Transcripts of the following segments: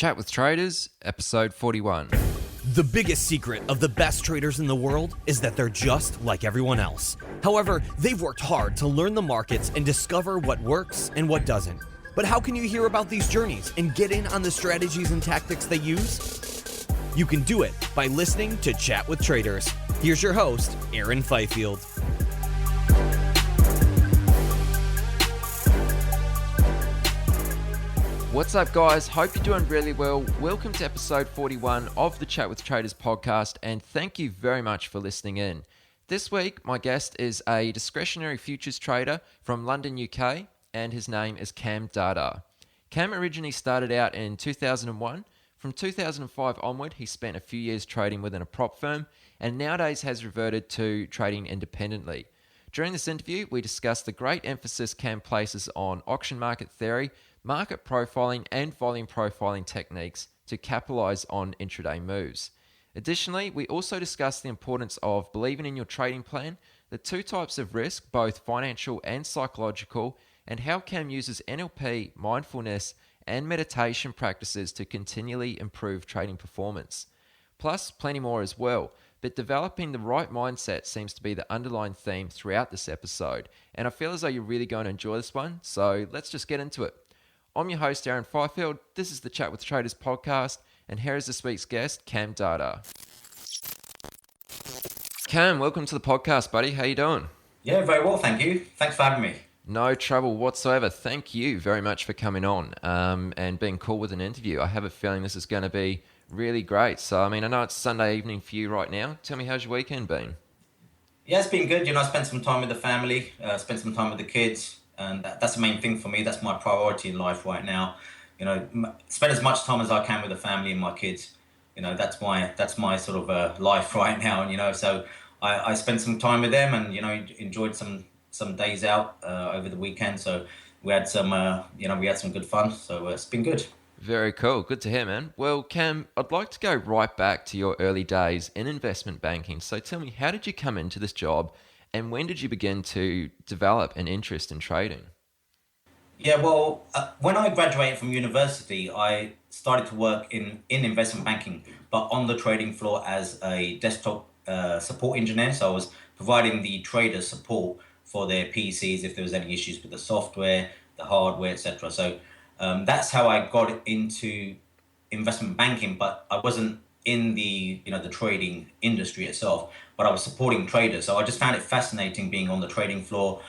Chat with Traders, episode 41. The biggest secret of the best traders in the world is that they're just like everyone else. However, they've worked hard to learn the markets and discover what works and what doesn't. But how can you hear about these journeys and get in on the strategies and tactics they use? You can do it by listening to Chat with Traders. Here's your host, Aaron Fifield. What's up, guys? Hope you're doing really well. Welcome to episode 41 of the Chat with Traders podcast, and thank you very much for listening in. This week, my guest is a discretionary futures trader from London, UK, and his name is Kam Dhadwar. Kam originally started out in 2001. From 2005 onward, he spent a few years trading within a prop firm, and nowadays has reverted to trading independently. During this interview, we discussed the great emphasis Kam places on auction market theory, market profiling, and volume profiling techniques to capitalize on intraday moves. Additionally, we also discussed the importance of believing in your trading plan, the two types of risk, both financial and psychological, and how Kam uses NLP, mindfulness, and meditation practices to continually improve trading performance. Plus, plenty more as well. But developing the right mindset seems to be the underlying theme throughout this episode, and I feel as though you're really going to enjoy this one, so let's just get into it. I'm your host, Aaron Fifield. This is the Chat with Traders podcast, and here is this week's guest, Kam Dhadwar. Kam, welcome to the podcast, buddy. How you doing? Yeah, very well, thank you. Thanks for having me. No trouble whatsoever. Thank you very much for coming on and being cool with an interview. I have a feeling this is going to be really great. So, I know it's Sunday evening for you right now. Tell me, how's your weekend been? Yeah, it's been good. I spent some time with the family, spent some time with the kids. And that's the main thing for me. That's my priority in life right now. Spend as much time as I can with the family and my kids. That's my sort of life right now. So I spent some time with them and enjoyed some days out over the weekend. So we had some good fun. So it's been good. Very cool. Good to hear, man. Well, Kam, I'd like to go right back to your early days in investment banking. So tell me, how did you come into this job? And when did you begin to develop an interest in trading? Yeah, well, when I graduated from university, I started to work in investment banking, but on the trading floor as a desktop support engineer. So I was providing the traders support for their PCs if there was any issues with the software, the hardware, etc. So that's how I got into investment banking, but I wasn't in the the trading industry itself, but I was supporting traders. So I just found it fascinating being on the trading floor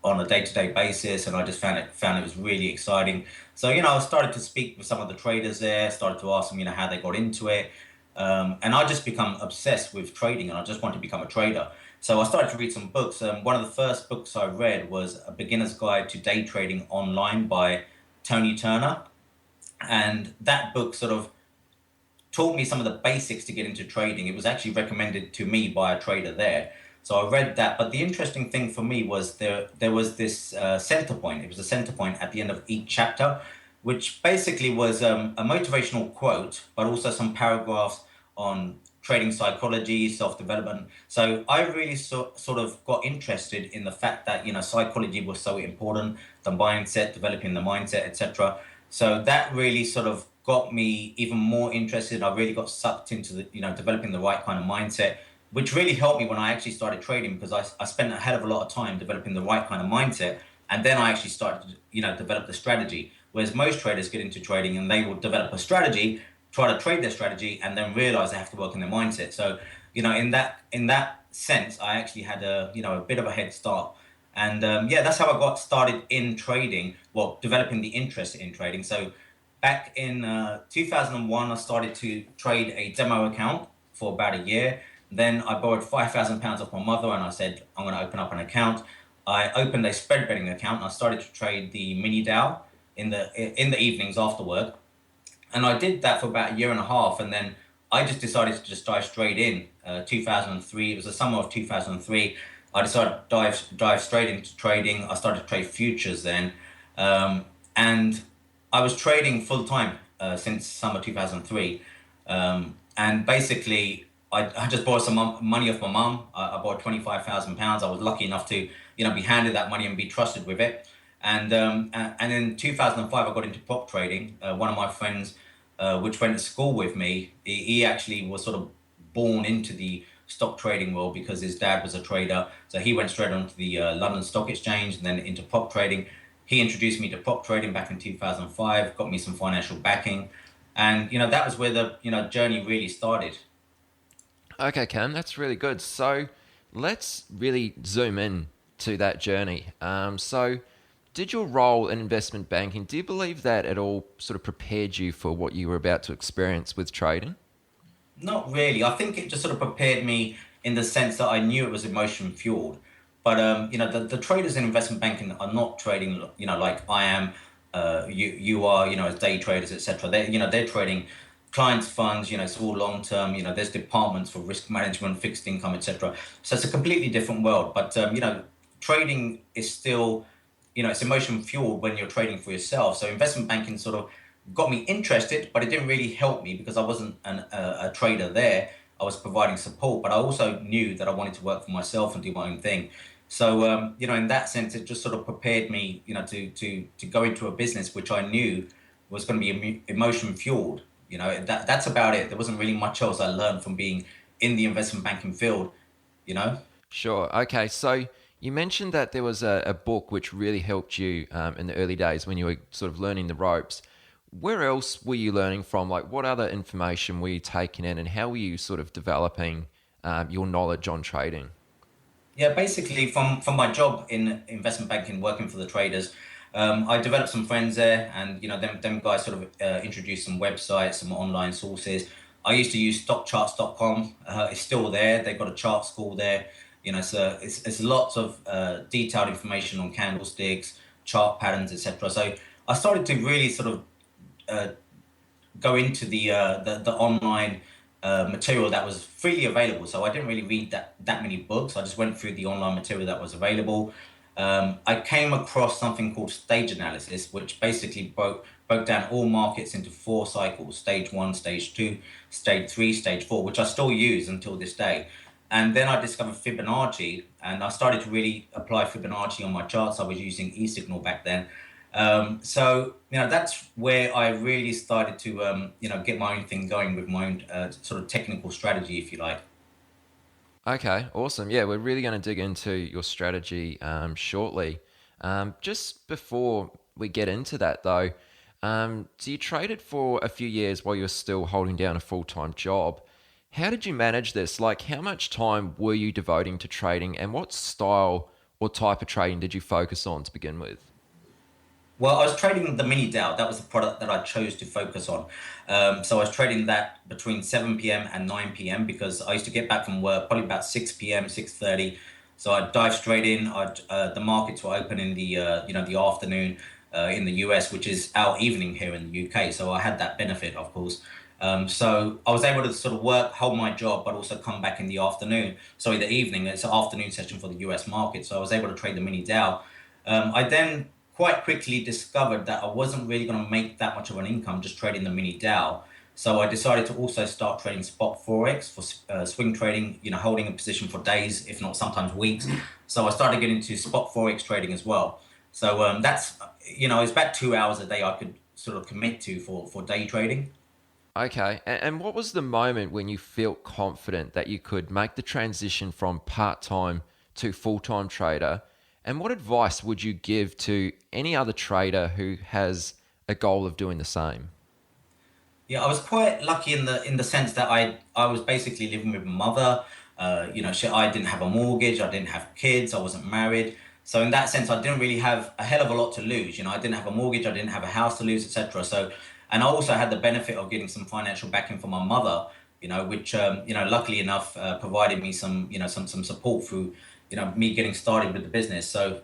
on a day-to-day basis, and I just found it was really exciting. So I started to speak with some of the traders there, started to ask them how they got into it, and I just become obsessed with trading, and I just wanted to become a trader. So I started to read some books. One of the first books I read was A Beginner's Guide to Day Trading Online by Tony Turner, and that book sort of taught me some of the basics to get into trading. It was actually recommended to me by a trader there. So I read that. But the interesting thing for me was there was this center point. It was a center point at the end of each chapter, which basically was a motivational quote, but also some paragraphs on trading psychology, self-development. So I really sort of got interested in the fact that, psychology was so important, the mindset, developing the mindset, etc. So that really sort of got me even more interested. I really got sucked into the, developing the right kind of mindset, which really helped me when I actually started trading, because I spent a hell of a lot of time developing the right kind of mindset. And then I actually started to, develop the strategy. Whereas most traders get into trading and they will develop a strategy, try to trade their strategy, and then realize they have to work on their mindset. So, in that sense, I actually had a bit of a head start. And that's how I got started in trading, developing the interest in trading. So back in 2001, I started to trade a demo account for about a year. Then I borrowed £5,000 off my mother, and I said, I'm going to open up an account. I opened a spread betting account, and I started to trade the mini Dow in the evenings after work. And I did that for about a year and a half, and then I just decided to just dive straight in. 2003, it was the summer of 2003. I decided to dive straight into trading. I started to trade futures then, and I was trading full time since summer 2003, and basically I just borrowed some money off my mum. I borrowed £25,000. I was lucky enough to be handed that money and be trusted with it. And in 2005 I got into prop trading. One of my friends which went to school with me. He actually was sort of born into the stock trading world because his dad was a trader. So he went straight onto the London Stock Exchange and then into prop trading. He introduced me to prop trading back in 2005, got me some financial backing. And, that was where the, journey really started. Okay, Cam, that's really good. So let's really zoom in to that journey. So did your role in investment banking, do you believe that it all sort of prepared you for what you were about to experience with trading? Not really. I think it just sort of prepared me in the sense that I knew it was emotion fueled. But the traders in investment banking are not trading, like I am. You are, as day traders, etc. They're trading clients' funds. It's all long term. There's departments for risk management, fixed income, etc. So it's a completely different world. But trading is still, it's emotion fueled when you're trading for yourself. So investment banking sort of got me interested, but it didn't really help me because I wasn't a trader there. I was providing support, but I also knew that I wanted to work for myself and do my own thing. So, in that sense, it just sort of prepared me, to go into a business which I knew was going to be emotion fueled. That's about it. There wasn't really much else I learned from being in the investment banking field, you know. Sure. Okay. So you mentioned that there was a book which really helped you in the early days when you were sort of learning the ropes. Where else were you learning from? Like, what other information were you taking in, and how were you sort of developing your knowledge on trading? Yeah, basically from my job in investment banking, working for the traders, I developed some friends there, and them guys sort of introduced some websites, some online sources. I used to use stockcharts.com. It's still there. They've got a chart school there. So it's lots of detailed information on candlesticks, chart patterns, etc. So I started to really sort of uh, go into the online material that was freely available. So I didn't really read that many books. I just went through the online material that was available. I came across something called stage analysis, which basically broke down all markets into 4 cycles: stage one, stage two, stage three, stage four, which I still use until this day. And then I discovered Fibonacci, and I started to really apply Fibonacci on my charts. I was using eSignal back then. So that's where I really started to get my own thing going with my own sort of technical strategy, if you like. Okay, awesome. Yeah, we're really going to dig into your strategy shortly. Just before we get into that, though, so you traded for a few years while you were still holding down a full time job. How did you manage this? Like, how much time were you devoting to trading, and what style or type of trading did you focus on to begin with? Well, I was trading the mini Dow. That was the product that I chose to focus on. So I was trading that between 7 p.m. and 9 p.m. because I used to get back from work probably about 6 p.m., 6:30. So I'd dive straight in. The markets were open in the afternoon in the US, which is our evening here in the UK. So I had that benefit, of course. So I was able to sort of work, hold my job, but also come back in the afternoon. Sorry, the evening. It's an afternoon session for the US market. So I was able to trade the mini Dow. I then quite quickly discovered that I wasn't really going to make that much of an income just trading the mini Dow. So I decided to also start trading spot forex for swing trading, holding a position for days, if not sometimes weeks. So I started getting into spot forex trading as well. So that's, it's about 2 hours a day I could sort of commit to for day trading. Okay, and what was the moment when you felt confident that you could make the transition from part time to full time trader? And what advice would you give to any other trader who has a goal of doing the same? Yeah, I was quite lucky in the sense that I was basically living with my mother. I didn't have a mortgage, I didn't have kids, I wasn't married. So in that sense, I didn't really have a hell of a lot to lose. I didn't have a mortgage, I didn't have a house to lose, etc. So, and I also had the benefit of getting some financial backing from my mother. Which luckily enough provided me some some support through me getting started with the business. So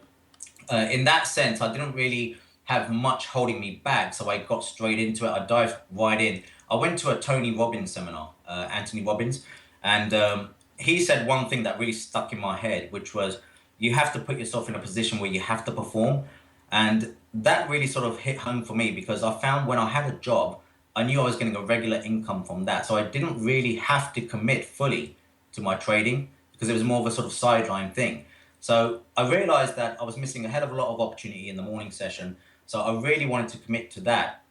in that sense, I didn't really have much holding me back. So I got straight into it. I dived right in. I went to a Tony Robbins seminar, Anthony Robbins, and he said one thing that really stuck in my head, which was you have to put yourself in a position where you have to perform. And that really sort of hit home for me because I found when I had a job, I knew I was getting a regular income from that. So I didn't really have to commit fully to my trading because it was more of a sort of sideline thing. So I realized that I was missing a hell of a lot of opportunity in the morning session. So I really wanted to commit to that.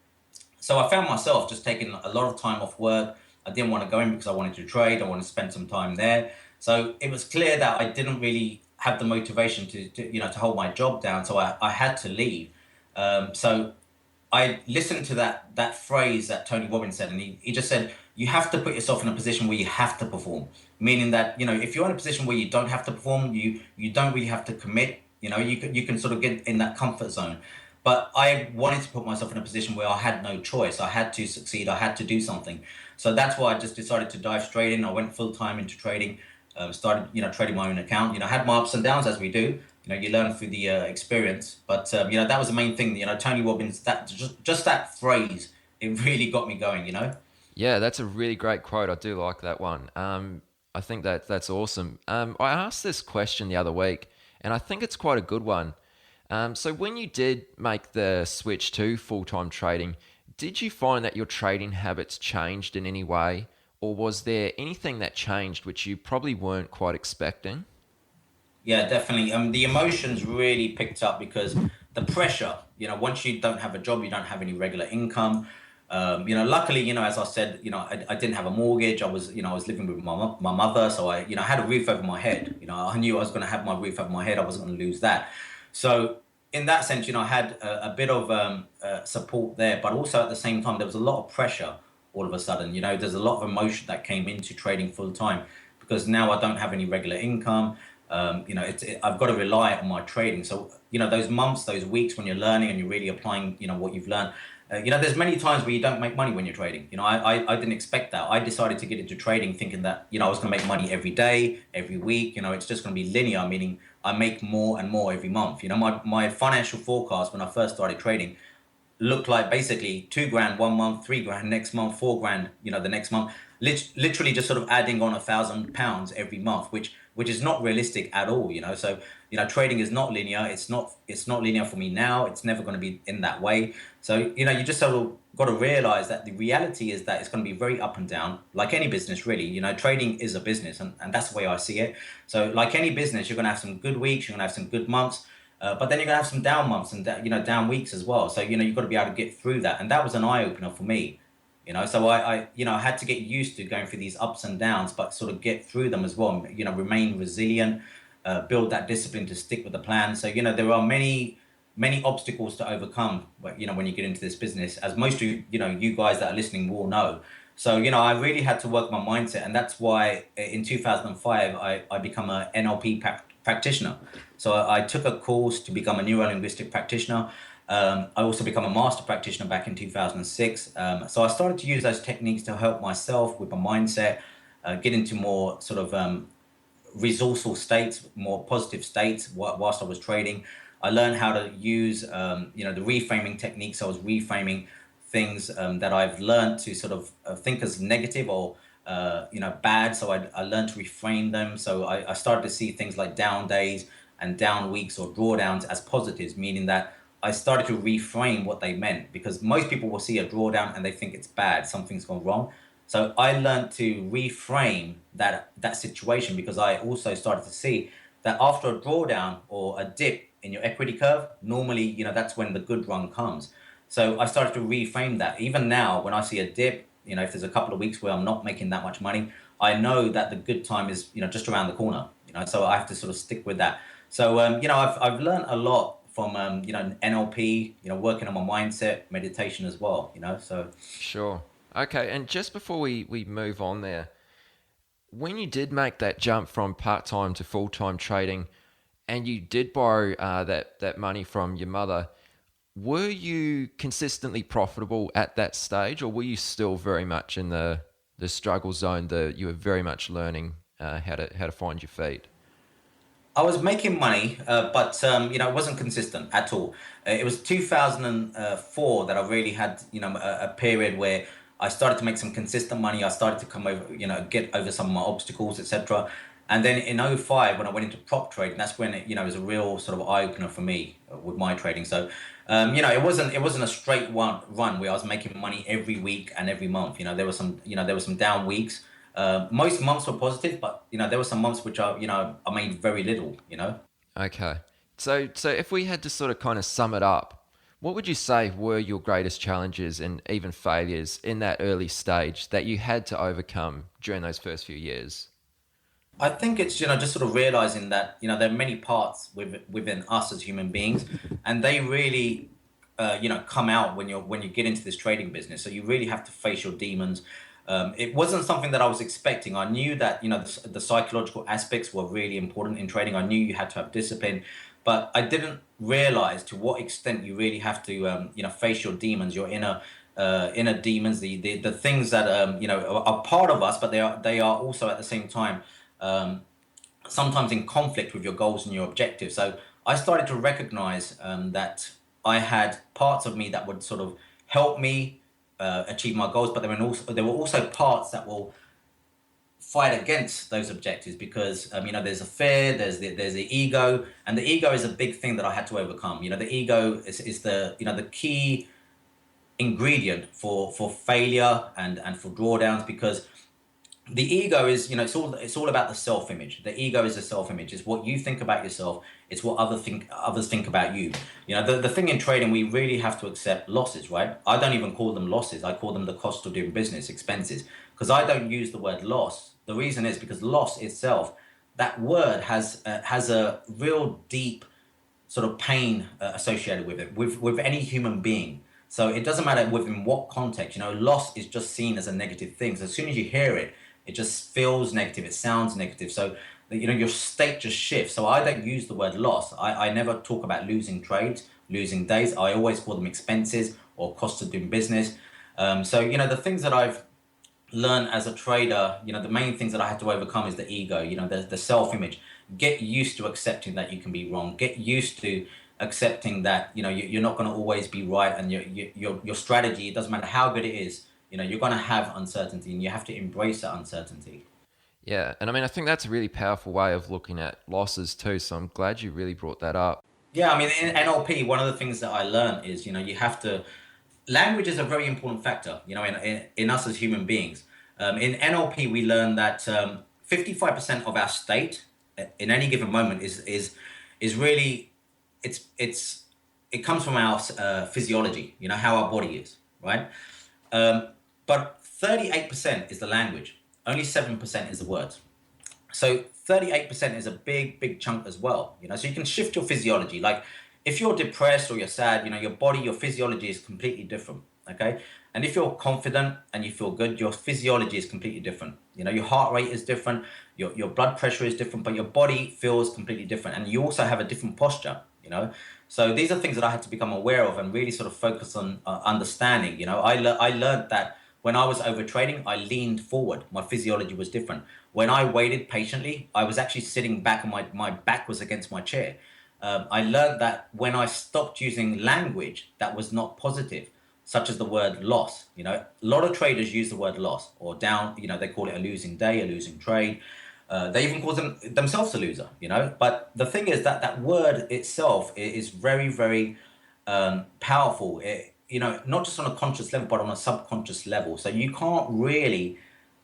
So I found myself just taking a lot of time off work. I didn't want to go in because I wanted to trade. I wanted to spend some time there. So it was clear that I didn't really have the motivation to hold my job down. So I had to leave. So I listened to that phrase that Tony Robbins said, and he just said, you have to put yourself in a position where you have to perform. Meaning that, if you're in a position where you don't have to perform, you don't really have to commit. You can sort of get in that comfort zone. But I wanted to put myself in a position where I had no choice. I had to succeed. I had to do something. So that's why I just decided to dive straight in. I went full time into trading. Started, trading my own account. Had my ups and downs as we do. You learn through the experience. But that was the main thing. Tony Robbins. That just that phrase. It really got me going. Yeah, that's a really great quote. I do like that one. I think that's awesome. I asked this question the other week, and I think it's quite a good one. So when you did make the switch to full-time trading, did you find that your trading habits changed in any way, or was there anything that changed which you probably weren't quite expecting? Yeah, definitely. The emotions really picked up because the pressure, once you don't have a job, you don't have any regular income. Luckily, as I said, I didn't have a mortgage. I was living with my mother. So I had a roof over my head. I knew I was going to have my roof over my head. I wasn't going to lose that. So in that sense, I had a bit of support there, but also at the same time, there was a lot of pressure all of a sudden. There's a lot of emotion that came into trading full time because now I don't have any regular income. I've got to rely on my trading. So, those months, those weeks when you're learning and you're really applying, what you've learned, there's many times where you don't make money when you're trading. I didn't expect that. I decided to get into trading thinking that, I was going to make money every day, every week. It's just going to be linear, meaning I make more and more every month. My financial forecast when I first started trading looked like basically 2 grand 1 month, 3 grand next month, 4 grand, the next month, literally just sort of adding on £1,000 every month, which is not realistic at all. So trading is not linear. It's not linear for me now. It's never going to be in that way. So you just sort of got to realize that the reality is that it's going to be very up and down, like any business really. Trading is a business, and that's the way I see it. So like any business, you're going to have some good weeks, you're going to have some good months, but then you're going to have some down months and down weeks as well. So you've got to be able to get through that, and that was an eye opener for me. So I had to get used to going through these ups and downs, but sort of get through them as well. Remain resilient, build that discipline to stick with the plan. So there are many obstacles to overcome. When you get into this business, as most of you guys that are listening will know. So I really had to work my mindset, and that's why in 2005 I become a NLP practitioner. So I took a course to become a Neuro-Linguistic practitioner. I also become a master practitioner back in 2006. So I started to use those techniques to help myself with my mindset, get into more sort of resourceful states, more positive states whilst I was trading. I learned how to use, the reframing techniques. I was reframing things that I've learned to sort of think as negative or, bad. So I learned to reframe them. So I started to see things like down days and down weeks or drawdowns as positives, meaning that I started to reframe what they meant, because most people will see a drawdown and they think it's bad, something's gone wrong. So I learned to reframe that situation, because I also started to see that after a drawdown or a dip in your equity curve, normally, that's when the good run comes. So I started to reframe that. Even now, when I see a dip, if there's a couple of weeks where I'm not making that much money, I know that the good time is, just around the corner, so I have to sort of stick with that. So, I've learned a lot from, NLP, working on my mindset, meditation as well, so. Sure. Okay, and just before we move on there, when you did make that jump from part-time to full-time trading, and you did borrow that money from your mother, were you consistently profitable at that stage, or were you still very much in the struggle zone? You were very much learning how to find your feet. I was making money, but it wasn't consistent at all. It was 2004 that I really had a period where I started to make some consistent money. I started to come over, get over some of my obstacles, etc. And then in '05, when I went into prop trading, that's when it was a real sort of eye opener for me with my trading. So, it wasn't a straight run where I was making money every week and every month. There were some down weeks. Most months were positive, but there were some months which I made very little. Okay. So if we had to sort of kind of sum it up, What would you say were your greatest challenges and even failures in that early stage that you had to overcome during those first few years? I think it's, just sort of realizing that, there are many parts within us as human beings, and they really, come out when you get into this trading business. So you really have to face your demons. It wasn't something that I was expecting. I knew that, the psychological aspects were really important in trading. I knew you had to have discipline, but I didn't realize to what extent you really have to, face your demons, your inner demons, the things that, are part of us, but they are also at the same time um, sometimes in conflict with your goals and your objectives. So I started to recognize that I had parts of me that would sort of help me achieve my goals, but there were also parts that will fight against those objectives because there's a fear, there's the ego, and the ego is a big thing that I had to overcome. The ego is the key ingredient for failure and for drawdowns, because the ego is, it's all about the self-image. The ego is the self-image. It's what you think about yourself. It's what others think about you. The thing in trading, we really have to accept losses, right? I don't even call them losses. I call them the cost of doing business, expenses, because I don't use the word loss. The reason is because loss itself, that word has a real deep sort of pain associated with it, with any human being. So it doesn't matter within what context. Loss is just seen as a negative thing. So as soon as you hear it, it just feels negative. It sounds negative. So your state just shifts. So I don't use the word loss. I never talk about losing trades, losing days. I always call them expenses or cost of doing business. So the things that I've learn as a trader, the main things that I had to overcome is the ego, the self-image. Get used to accepting that you can be wrong. Get used to accepting that, you're not going to always be right, and your strategy, it doesn't matter how good it is, you're going to have uncertainty, and you have to embrace that uncertainty. Yeah, and I mean, I think that's a really powerful way of looking at losses too. So I'm glad you really brought that up. Yeah, I mean, in NLP, one of the things that I learned is, you have to, language is a very important factor, in us as human beings. In NLP, we learn that 55% of our state in any given moment is really, it comes from our physiology, how our body is, right? But 38% is the language. Only 7% is the words. So 38% is a big chunk as well. So you can shift your physiology. Like if you're depressed or you're sad, your body, your physiology is completely different. Okay. And if you're confident and you feel good, your physiology is completely different. Your heart rate is different, your blood pressure is different, but your body feels completely different. And you also have a different posture, So these are things that I had to become aware of and really sort of focus on understanding. I learned that when I was over trading, I leaned forward. My physiology was different. When I waited patiently, I was actually sitting back and my back was against my chair. I learned that when I stopped using language that was not positive, such as the word loss, a lot of traders use the word loss or down, they call it a losing day, a losing trade. They even call themselves a loser, But the thing is that that word itself is very, very powerful. Not just on a conscious level, but on a subconscious level. So you can't really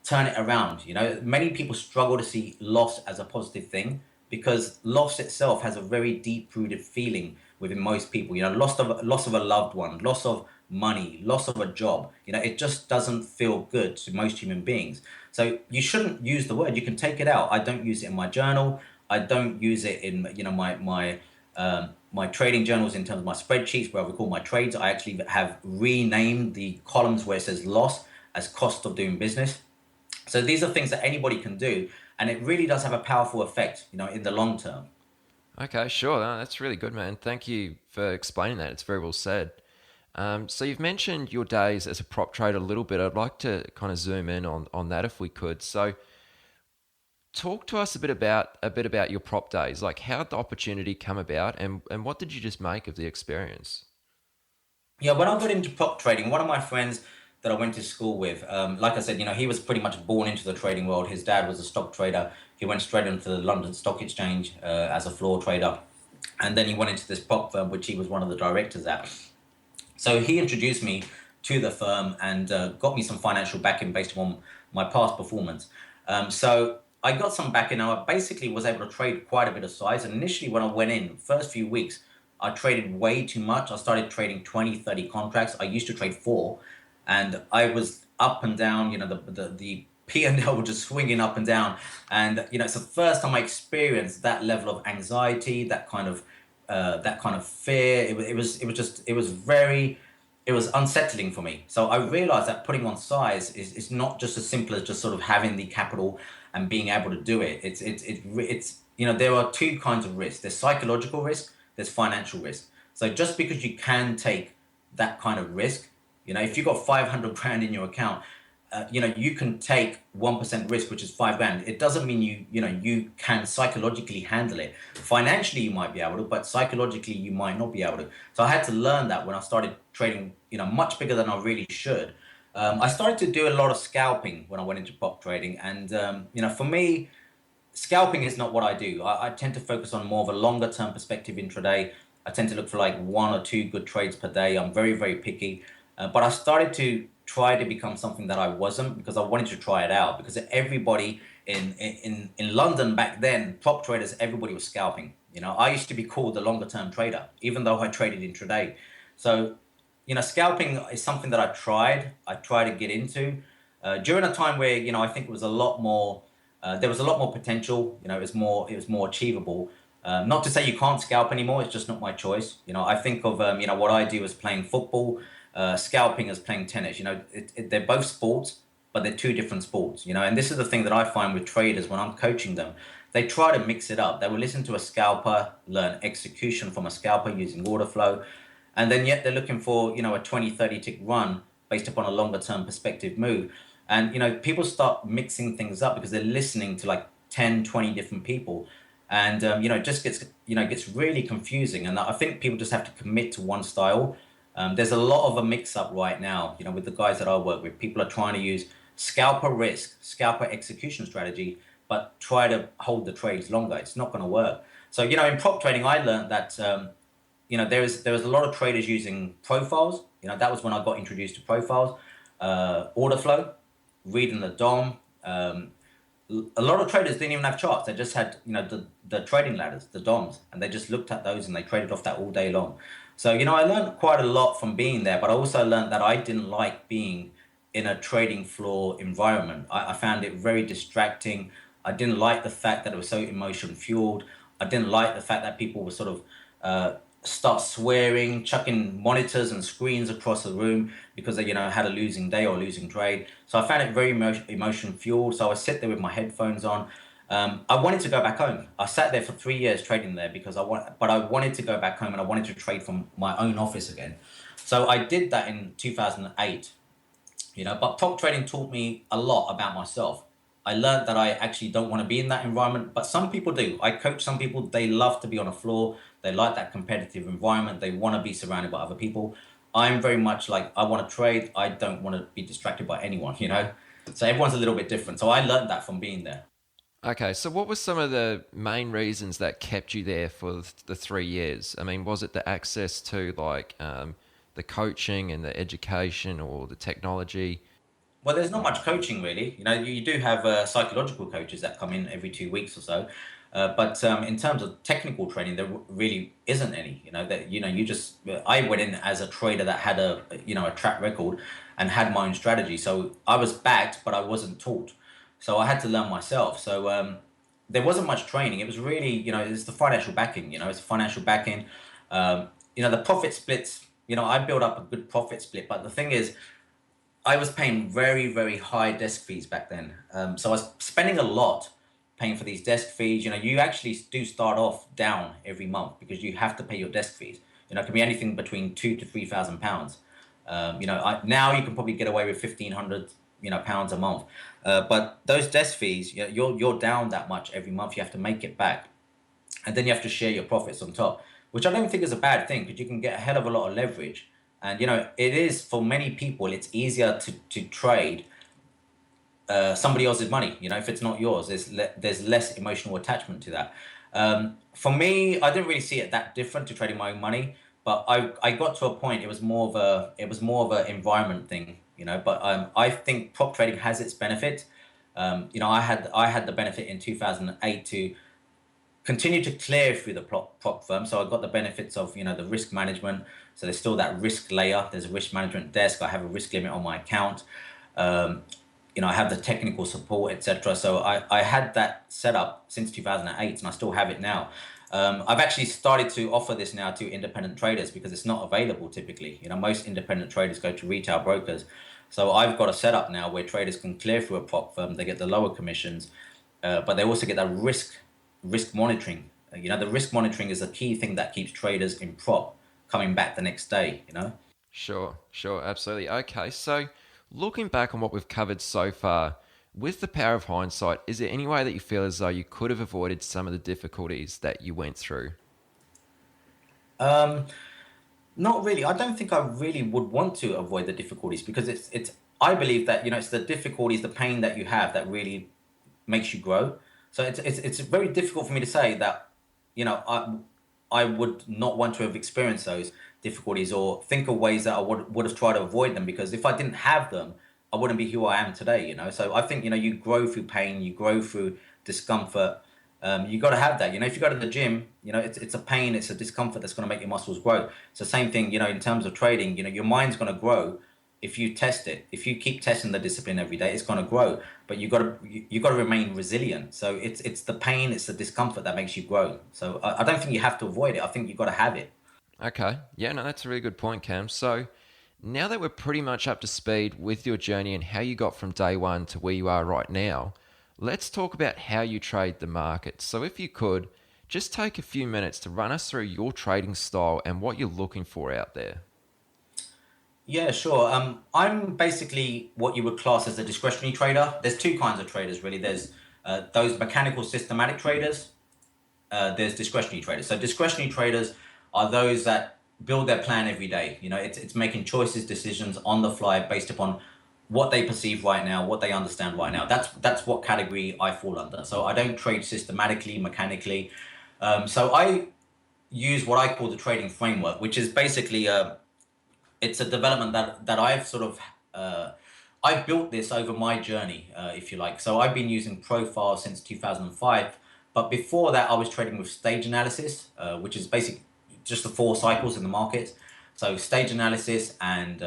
turn it around. Many people struggle to see loss as a positive thing because loss itself has a very deep-rooted feeling within most people. Loss of a loved one, loss of money, loss of a job. It just doesn't feel good to most human beings. So you shouldn't use the word. You can take it out. I don't use it in my journal. I don't use it in my trading journals in terms of my spreadsheets where I record my trades. I actually have renamed the columns where it says loss as cost of doing business. So these are things that anybody can do, and it really does have a powerful effect, in the long term. Okay, sure. That's really good, man. Thank you for explaining that. It's very well said. So you've mentioned your days as a prop trader a little bit. I'd like to kind of zoom in on that if we could. So talk to us a bit about your prop days. Like how did the opportunity come about and what did you just make of the experience? Yeah, when I got into prop trading, one of my friends that I went to school with, like I said, he was pretty much born into the trading world. His dad was a stock trader. He went straight into the London Stock Exchange as a floor trader. And then he went into this prop firm, which he was one of the directors at. So he introduced me to the firm and got me some financial backing based on my past performance. So I got some backing. I basically was able to trade quite a bit of size. And initially when I went in, first few weeks, I traded way too much. I started trading 20, 30 contracts. I used to trade four, and I was up and down, the P&L were just swinging up and down. And, it's the first time I experienced that level of anxiety, that kind of fear. It was unsettling for me. So I realized that putting on size is not just as simple as just sort of having the capital and being able to do it. There are two kinds of risk. There's psychological risk, there's financial risk. So just because you can take that kind of risk, if you've got 500 grand in your account, you can take 1% risk, which is 5 grand. It doesn't mean you can psychologically handle it. Financially, you might be able to, but psychologically, you might not be able to. So I had to learn that when I started trading, much bigger than I really should. I started to do a lot of scalping when I went into prop trading. And, for me, scalping is not what I do. I tend to focus on more of a longer term perspective intraday. I tend to look for like 1 or 2 good trades per day. I'm very, very picky. But I started to try to become something that I wasn't, because I wanted to try it out. Because everybody in London back then, prop traders, everybody was scalping. I used to be called the longer term trader, even though I traded intraday. So, scalping is something that I tried to get into during a time where, I think it was a lot more, there was a lot more potential. It was more achievable. Not to say you can't scalp anymore. It's just not my choice. I think of, what I do is playing football, scalping as playing tennis. They're both sports, but they're two different sports. And this is the thing that I find with traders when I'm coaching them. They try to mix it up. They will listen to a scalper, learn execution from a scalper using order flow, and then yet they're looking for, a 20, 30 tick run based upon a longer term perspective move. And, people start mixing things up because they're listening to like 10, 20 different people. And, it just gets really confusing. And I think people just have to commit to one style. There's a lot of a mix up right now, with the guys that I work with. People are trying to use scalper risk, scalper execution strategy, but try to hold the trades longer. It's not going to work. So, in prop trading, I learned that, there was a lot of traders using profiles. That was when I got introduced to profiles, order flow, reading the DOM. A lot of traders didn't even have charts. They just had, the trading ladders, the DOMs, and they just looked at those and they traded off that all day long. So, I learned quite a lot from being there, but I also learned that I didn't like being in a trading floor environment. I found it very distracting. I didn't like the fact that it was so emotion fueled. I didn't like the fact that people were sort of start swearing, chucking monitors and screens across the room because they, had a losing day or losing trade. So I found it very emotion fueled. So I would sit there with my headphones on. I wanted to go back home. I sat there for 3 years trading there because I wanted to go back home and I wanted to trade from my own office again. So I did that in 2008. But prop trading taught me a lot about myself. I learned that I actually don't want to be in that environment, but some people do. I coach some people, they love to be on a floor. They like that competitive environment. They want to be surrounded by other people. I'm very much like, I want to trade. I don't want to be distracted by anyone, So everyone's a little bit different. So I learned that from being there. Okay, so what were some of the main reasons that kept you there for the 3 years? I mean, was it the access to the coaching and the education or the technology? Well, there's not much coaching really. You do have psychological coaches that come in every 2 weeks or so. But in terms of technical training, there really isn't any. I went in as a trader that had a track record and had my own strategy. So I was backed, but I wasn't taught. So I had to learn myself. So there wasn't much training. It was really, it's the financial backing. It's financial backing. The profit splits. I built up a good profit split. But the thing is, I was paying very, very high desk fees back then. So I was spending a lot paying for these desk fees. You actually do start off down every month because you have to pay your desk fees. It can be anything between £2,000 to £3,000. Now you can probably get away with £1,500 pounds a month. But those desk fees, you're down that much every month. You have to make it back, and then you have to share your profits on top, which I don't think is a bad thing because you can get a hell of a lot of leverage. And it is, for many people, it's easier to trade somebody else's money. If it's not yours, there's less emotional attachment to that. For me, I didn't really see it that different to trading my own money, but I got to a point. It was more of an environment thing. But I think prop trading has its benefit. I had the benefit in 2008 to continue to clear through the prop firm. So I got the benefits of, the risk management. So there's still that risk layer. There's a risk management desk. I have a risk limit on my account. I have the technical support, etc. So I had that set up since 2008, and I still have it now. I've actually started to offer this now to independent traders because it's not available typically. Most independent traders go to retail brokers. So I've got a setup now where traders can clear through a prop firm. They get the lower commissions, but they also get that risk monitoring. The risk monitoring is a key thing that keeps traders in prop coming back the next day. Sure, absolutely. Okay, so looking back on what we've covered so far, with the power of hindsight, is there any way that you feel as though you could have avoided some of the difficulties that you went through? Not really. I don't think I really would want to avoid the difficulties because it's. I believe that it's the difficulties, the pain that you have that really makes you grow. So it's very difficult for me to say that I would not want to have experienced those difficulties or think of ways that I would have tried to avoid them, because if I didn't have them, I wouldn't be who I am today. So I think you grow through pain, you grow through discomfort. You got to have that. If you go to the gym, it's a pain, it's a discomfort that's going to make your muscles grow. It's the same thing, in terms of trading. Your mind's going to grow if you test it. If you keep testing the discipline every day, it's going to grow. But you got to remain resilient. So it's the pain, it's the discomfort that makes you grow. So I don't think you have to avoid it. I think you got to have it. Okay. Yeah, no, that's a really good point, Cam. So now that we're pretty much up to speed with your journey and how you got from day one to where you are right now, let's talk about how you trade the market. So if you could, just take a few minutes to run us through your trading style and what you're looking for out there. Yeah, sure. I'm basically what you would class as a discretionary trader. There's two kinds of traders, really. There's those mechanical systematic traders. There's discretionary traders. So discretionary traders are those that build their plan every day. It's making choices, decisions on the fly based upon what they perceive right now, what they understand right now. That's what category I fall under. So I don't trade systematically, mechanically. So I use what I call the trading framework, which is basically it's a development that I've sort of I've built this over my journey, if you like. So I've been using Profile since 2005, but before that I was trading with stage analysis, which is basically just the 4 cycles in the market. So stage analysis and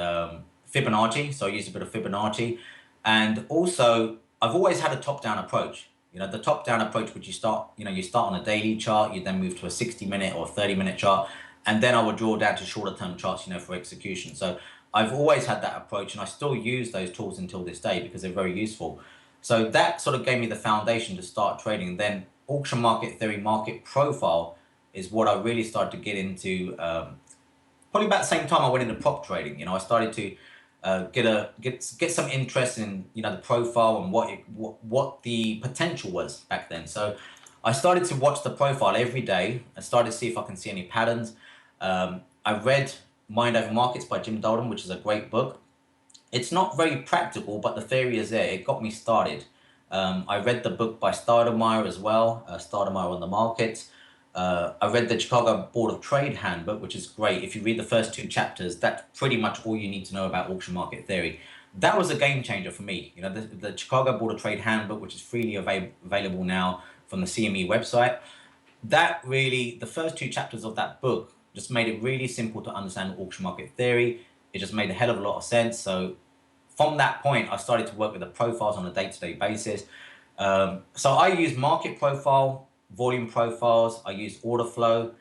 Fibonacci. So I used a bit of Fibonacci, and also I've always had a top-down approach. The top-down approach, which you start on a daily chart, you then move to a 60-minute or 30-minute chart, and then I would draw down to shorter-term charts, for execution. So I've always had that approach, and I still use those tools until this day because they're very useful. So that sort of gave me the foundation to start trading. Then auction market theory, market profile is what I really started to get into. Probably about the same time I went into prop trading. I started to get some interest in the profile and what the potential was back then. So I started to watch the profile every day. I started to see if I can see any patterns. I read Mind Over Markets by Jim Dalton, which is a great book. It's not very practical, but the theory is there. It got me started. I read the book by Stoudemire as well, Stoudemire on the Markets. I read the Chicago Board of Trade Handbook, which is great. If you read the first 2 chapters, that's pretty much all you need to know about auction market theory. That was a game changer for me. The Chicago Board of Trade Handbook, which is freely available now from the CME website. That really, the first 2 chapters of that book just made it really simple to understand auction market theory. It just made a hell of a lot of sense. So from that point, I started to work with the profiles on a day-to-day basis. So I use market profile, volume profiles. I use order flow.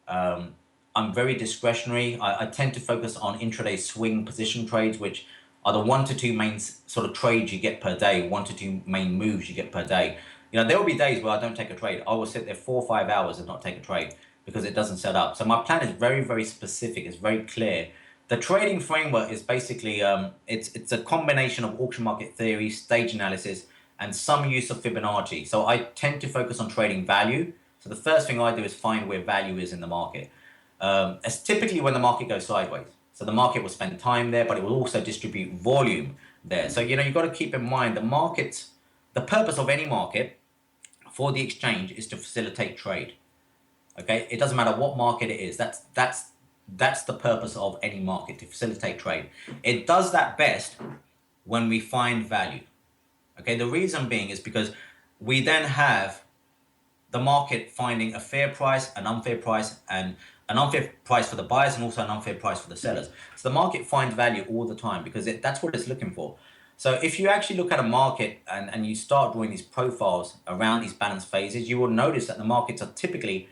I'm very discretionary. I tend to focus on intraday swing position trades, which are the 1 to 2 main sort of trades you get per day, 1 to 2 main moves you get per day. There will be days where I don't take a trade. I will sit there 4 or 5 hours and not take a trade because it doesn't set up. So my plan is very, very specific. It's very clear. The trading framework is basically, it's a combination of auction market theory, stage analysis, and some use of Fibonacci. So I tend to focus on trading value. So the first thing I do is find where value is in the market. It's typically when the market goes sideways. So the market will spend time there, but it will also distribute volume there. So, you've got to keep in mind the purpose of any market for the exchange is to facilitate trade. Okay, it doesn't matter what market it is. That's the purpose of any market, to facilitate trade. It does that best when we find value. Okay, the reason being is because we then have the market finding a fair price, an unfair price, and an unfair price for the buyers and also an unfair price for the sellers. So the market finds value all the time because that's what it's looking for. So if you actually look at a market and you start drawing these profiles around these balance phases, you will notice that the markets are typically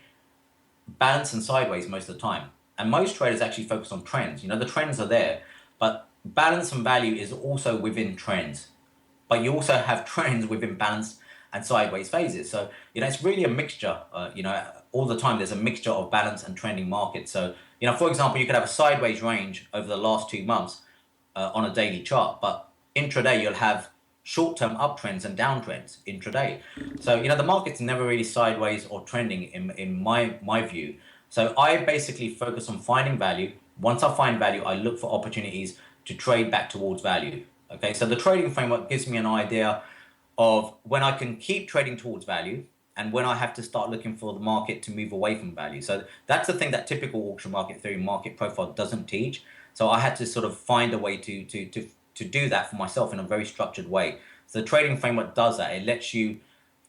balanced and sideways most of the time. And most traders actually focus on trends. The trends are there, but balance and value is also within trends. But you also have trends within balanced and sideways phases. So, it's really a mixture. All the time there's a mixture of balance and trending markets. So, for example, you could have a sideways range over the last 2 months on a daily chart, but intraday you'll have short-term uptrends and downtrends intraday. So, the market's never really sideways or trending in my view. So I basically focus on finding value. Once I find value, I look for opportunities to trade back towards value. Okay, so the trading framework gives me an idea of when I can keep trading towards value and when I have to start looking for the market to move away from value. So that's the thing that typical auction market theory market profile doesn't teach. So I had to sort of find a way to do that for myself in a very structured way. So the trading framework does that. It lets you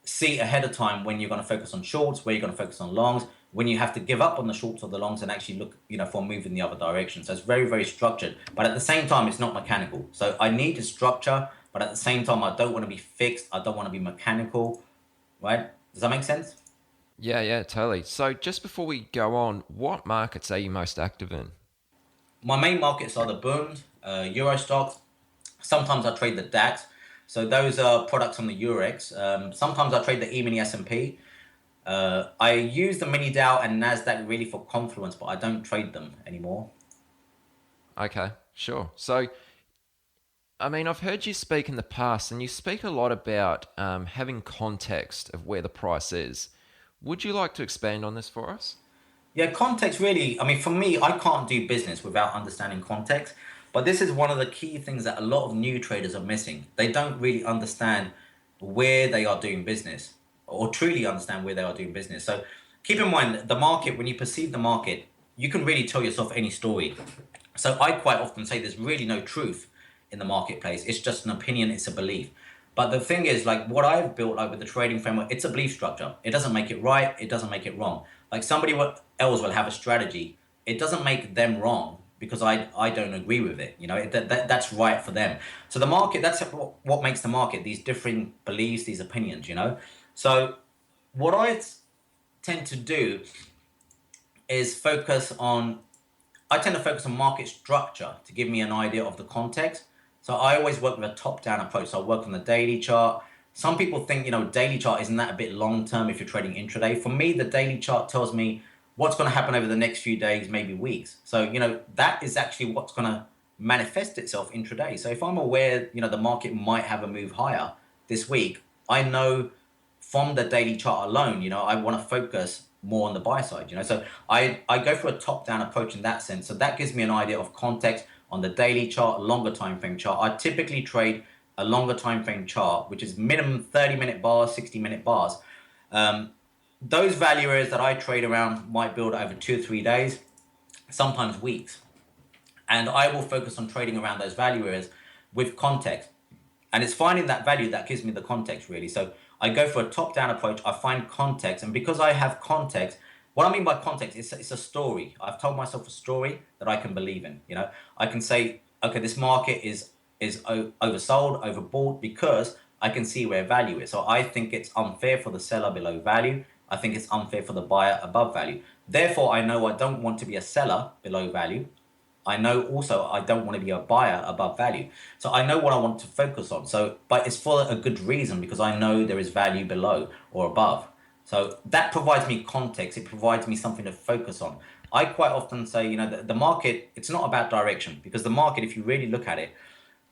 see ahead of time when you're going to focus on shorts, where you're going to focus on longs, when you have to give up on the shorts or the longs and actually look, for a move in the other direction. So it's very, very structured, but at the same time, it's not mechanical. So I need to structure, but at the same time, I don't want to be fixed. I don't want to be mechanical, right? Does that make sense? Yeah, totally. So just before we go on, what markets are you most active in? My main markets are the Bund, Euro stocks. Sometimes I trade the DAX. So those are products on the Eurex. Sometimes I trade the E-mini S&P. I use the mini Dow and Nasdaq really for confluence, but I don't trade them anymore. Okay, sure. So, I've heard you speak in the past, and you speak a lot about having context of where the price is. Would you like to expand on this for us? Yeah, context really, for me, I can't do business without understanding context. But this is one of the key things that a lot of new traders are missing. They don't really understand where they are doing business or truly understand where they are doing business. So keep in mind the market, when you perceive the market, you can really tell yourself any story. So I quite often say there's really no truth in the marketplace. It's just an opinion, it's a belief. But the thing is, like what I've built with the trading framework, it's a belief structure. It doesn't make it right, it doesn't make it wrong. Like somebody else will have a strategy. It doesn't make them wrong because I don't agree with it. That's right for them. So the market, that's what makes the market, these different beliefs, these opinions, So what I tend to do is I tend to focus on market structure to give me an idea of the context. So I always work with a top-down approach. So I work on the daily chart. Some people think, daily chart, isn't that a bit long-term if you're trading intraday? For me, the daily chart tells me what's going to happen over the next few days, maybe weeks. So, that is actually what's going to manifest itself intraday. So if I'm aware, the market might have a move higher this week, I know from the daily chart alone, I want to focus more on the buy side, So I go for a top-down approach in that sense. So that gives me an idea of context on the daily chart, longer time frame chart. I typically trade a longer time frame chart, which is minimum 30-minute bars, 60-minute bars. Those value areas that I trade around might build over 2 or 3 days, sometimes weeks. And I will focus on trading around those value areas with context. And it's finding that value that gives me the context, really. So I go for a top-down approach. I find context. And because I have context, what I mean by context, it's a story. I've told myself a story that I can believe in. I can say, okay, this market is oversold, overbought, because I can see where value is. So I think it's unfair for the seller below value. I think it's unfair for the buyer above value. Therefore, I know I don't want to be a seller below value. I know also I don't want to be a buyer above value. So I know what I want to focus on. But it's for a good reason, because I know there is value below or above. So that provides me context. It provides me something to focus on. I quite often say, the market, it's not about direction, because the market, if you really look at it,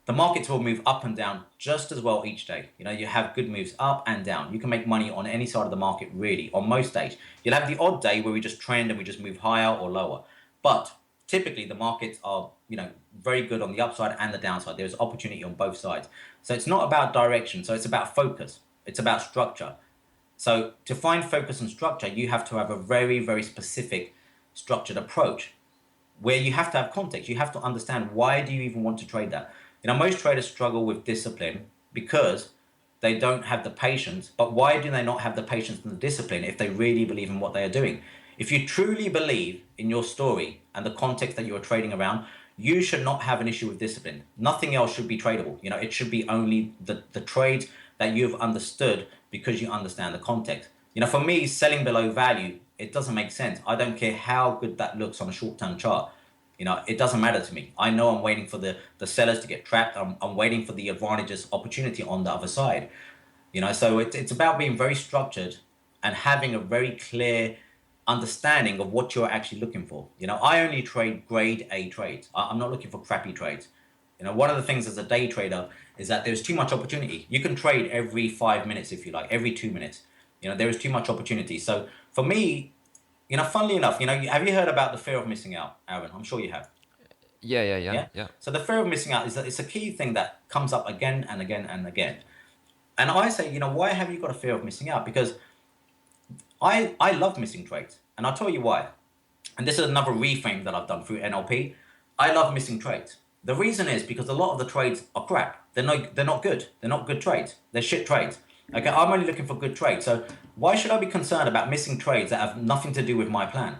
the markets will move up and down just as well each day. You have good moves up and down. You can make money on any side of the market, really, on most days. You'll have the odd day where we just trend and we just move higher or lower. But typically the markets are, very good on the upside and the downside. There's opportunity on both sides. So it's not about direction. So it's about focus. It's about structure. So to find focus and structure, you have to have a very, very specific structured approach where you have to have context. You have to understand, why do you even want to trade that? Most traders struggle with discipline because they don't have the patience. But why do they not have the patience and the discipline if they really believe in what they are doing? If you truly believe in your story and the context that you are trading around, you should not have an issue with discipline. Nothing else should be tradable. It should be only the trades that you've understood because you understand the context. For me, selling below value, it doesn't make sense. I don't care how good that looks on a short-term chart. It doesn't matter to me. I know I'm waiting for the sellers to get trapped. I'm waiting for the advantageous opportunity on the other side. So it's about being very structured and having a very clear understanding of what you're actually looking for. I only trade grade A trades. I'm not looking for crappy trades. One of the things as a day trader is that there's too much opportunity. You can trade every 5 minutes if you like, every 2 minutes. There is too much opportunity. So for me, funnily enough, have you heard about the fear of missing out, Aaron? I'm sure you have. Yeah. So the fear of missing out is that it's a key thing that comes up again and again and again. And I say, why have you got a fear of missing out? Because I love missing trades, and I'll tell you why. And this is another reframe that I've done through NLP. I love missing trades. The reason is because a lot of the trades are crap. They're not good. They're not good trades. They're shit trades. Okay, I'm only looking for good trades. So why should I be concerned about missing trades that have nothing to do with my plan?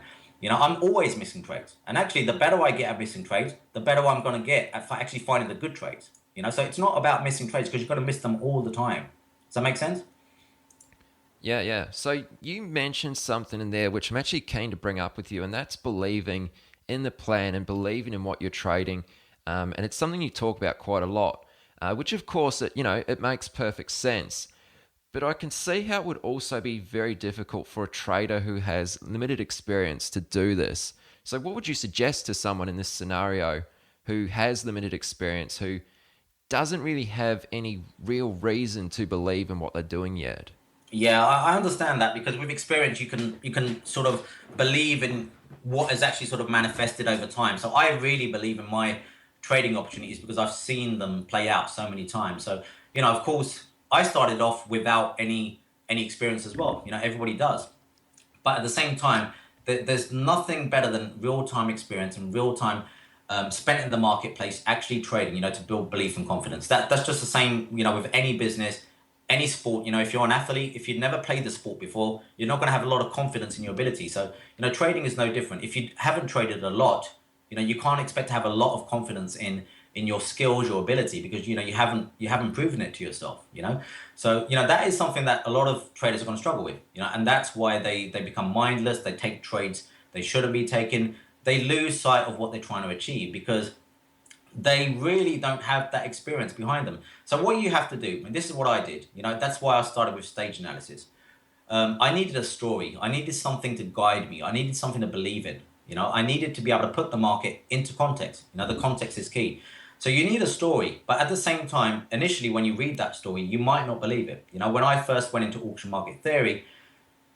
I'm always missing trades. And actually, the better I get at missing trades, the better I'm going to get at actually finding the good trades. So it's not about missing trades because you've got to miss them all the time. Does that make sense? Yeah. So you mentioned something in there which I'm actually keen to bring up with you, and that's believing in the plan and believing in what you're trading. And it's something you talk about quite a lot, which of course, it makes perfect sense. But I can see how it would also be very difficult for a trader who has limited experience to do this. So what would you suggest to someone in this scenario who has limited experience, who doesn't really have any real reason to believe in what they're doing yet? Yeah, I understand that, because with experience, you can sort of believe in what is actually sort of manifested over time. So I really believe in my trading opportunities because I've seen them play out so many times. So, of course, I started off without any experience as well. Everybody does. But at the same time, there's nothing better than real-time experience and real-time spent in the marketplace actually trading, to build belief and confidence. That's just the same, with any business, any sport. If you're an athlete, if you've never played the sport before, you're not going to have a lot of confidence in your ability. So, trading is no different. If you haven't traded a lot, you can't expect to have a lot of confidence in your skills, your ability, because you haven't proven it to yourself. So that is something that a lot of traders are going to struggle with. And that's why they become mindless. They take trades they shouldn't be taking. They lose sight of what they're trying to achieve because they really don't have that experience behind them. So what you have to do, and this is what I did. That's why I started with stage analysis. I needed a story. I needed something to guide me. I needed something to believe in. I needed to be able to put the market into context. The context is key. So you need a story, but at the same time, initially when you read that story, you might not believe it. When I first went into auction market theory,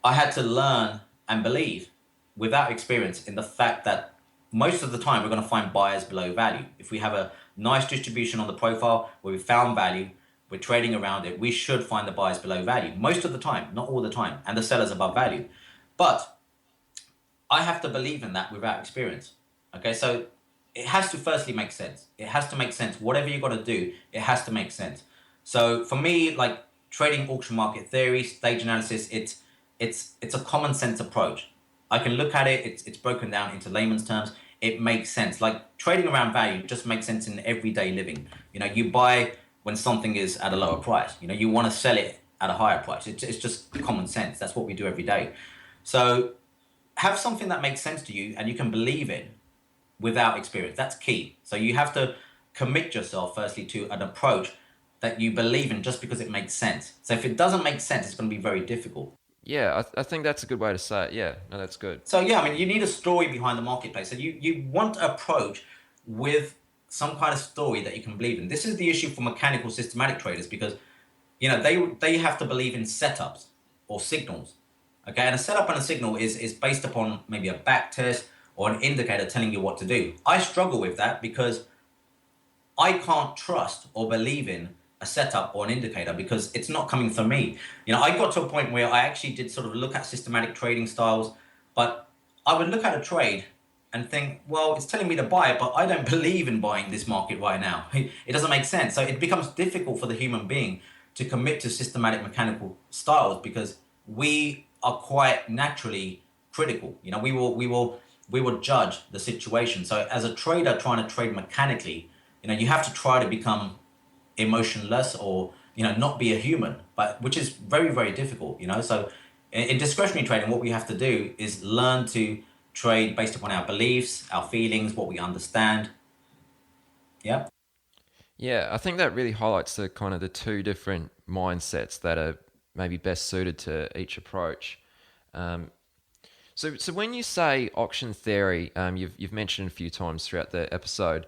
I had to learn and believe without experience in the fact that most of the time we're going to find buyers below value. If we have a nice distribution on the profile where we found value, we're trading around it, we should find the buyers below value most of the time, not all the time, and the sellers above value. But I have to believe in that without experience. Okay, so it has to firstly make sense. It has to make sense. Whatever you're going to do, it has to make sense. So for me, like trading auction market theory, stage analysis, it's a common sense approach. I can look at it. It's broken down into layman's terms. It makes sense. Like trading around value just makes sense in everyday living. You buy when something is at a lower price. You want to sell it at a higher price. It's just common sense. That's what we do every day. So have something that makes sense to you and you can believe in without experience. That's key. So you have to commit yourself firstly to an approach that you believe in just because it makes sense. So if it doesn't make sense, it's going to be very difficult. Yeah, I think that's a good way to say it. Yeah, no, that's good. So yeah, you need a story behind the marketplace. So you want to approach with some kind of story that you can believe in. This is the issue for mechanical systematic traders because they have to believe in setups or signals. Okay, and a setup and a signal is based upon maybe a back test or an indicator telling you what to do. I struggle with that because I can't trust or believe in a setup or an indicator because it's not coming from me. I got to a point where I actually did sort of look at systematic trading styles, but I would look at a trade and think, well, it's telling me to buy it, but I don't believe in buying this market right now. It doesn't make sense. So it becomes difficult for the human being to commit to systematic mechanical styles because we are quite naturally critical. You know, we will judge the situation. So as a trader trying to trade mechanically, you know, you have to try to become emotionless or, you know, not be a human, but which is very, very difficult, you know. So in discretionary trading, what we have to do is learn to trade based upon our beliefs, our feelings, what we understand. Yeah. Yeah, I think that really highlights the kind of the two different mindsets that are maybe best suited to each approach. Um, so when you say auction theory, you've mentioned a few times throughout the episode.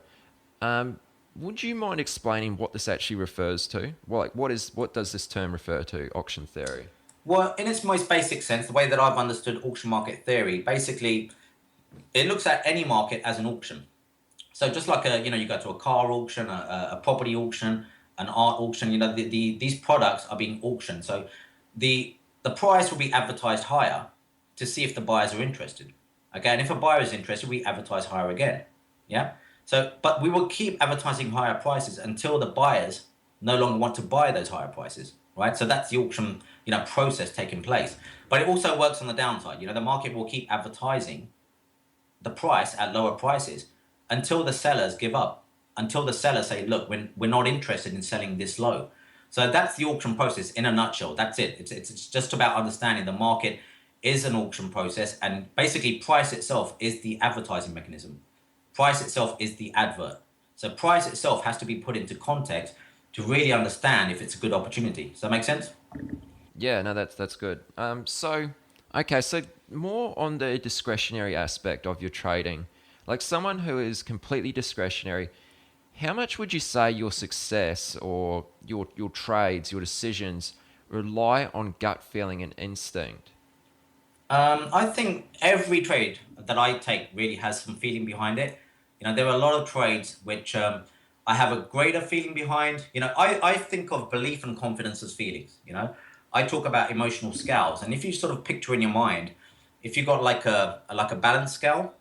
Um, would you mind explaining what this actually refers to? Well, like what does this term refer to? Auction theory. Well, in its most basic sense, the way that I've understood auction market theory, basically, it looks at any market as an auction. So just like you know, you go to a car auction, a property auction, an art auction. You know, these products are being auctioned. So the price will be advertised higher to see if the buyers are interested. Okay, and if a buyer is interested, we advertise higher again. Yeah. So, but we will keep advertising higher prices until the buyers no longer want to buy those higher prices, right? So that's the auction, you know, process taking place. But it also works on the downside. You know, the market will keep advertising the price at lower prices until the sellers give up, until the sellers say, look, we're not interested in selling this low. So that's the auction process in a nutshell. That's it. It's just about understanding the market is an auction process, and basically price itself is the advertising mechanism. Price itself is the advert. So price itself has to be put into context to really understand if it's a good opportunity. Does that make sense? Yeah, no, that's good. Okay, so more on the discretionary aspect of your trading, like someone who is completely discretionary, how much would you say your success or your trades, your decisions rely on gut feeling and instinct? I think every trade that I take really has some feeling behind it. You know, there are a lot of trades which I have a greater feeling behind. You know, I think of belief and confidence as feelings. You know, I talk about emotional scales, and if you sort of picture in your mind, if you got like a balance scale,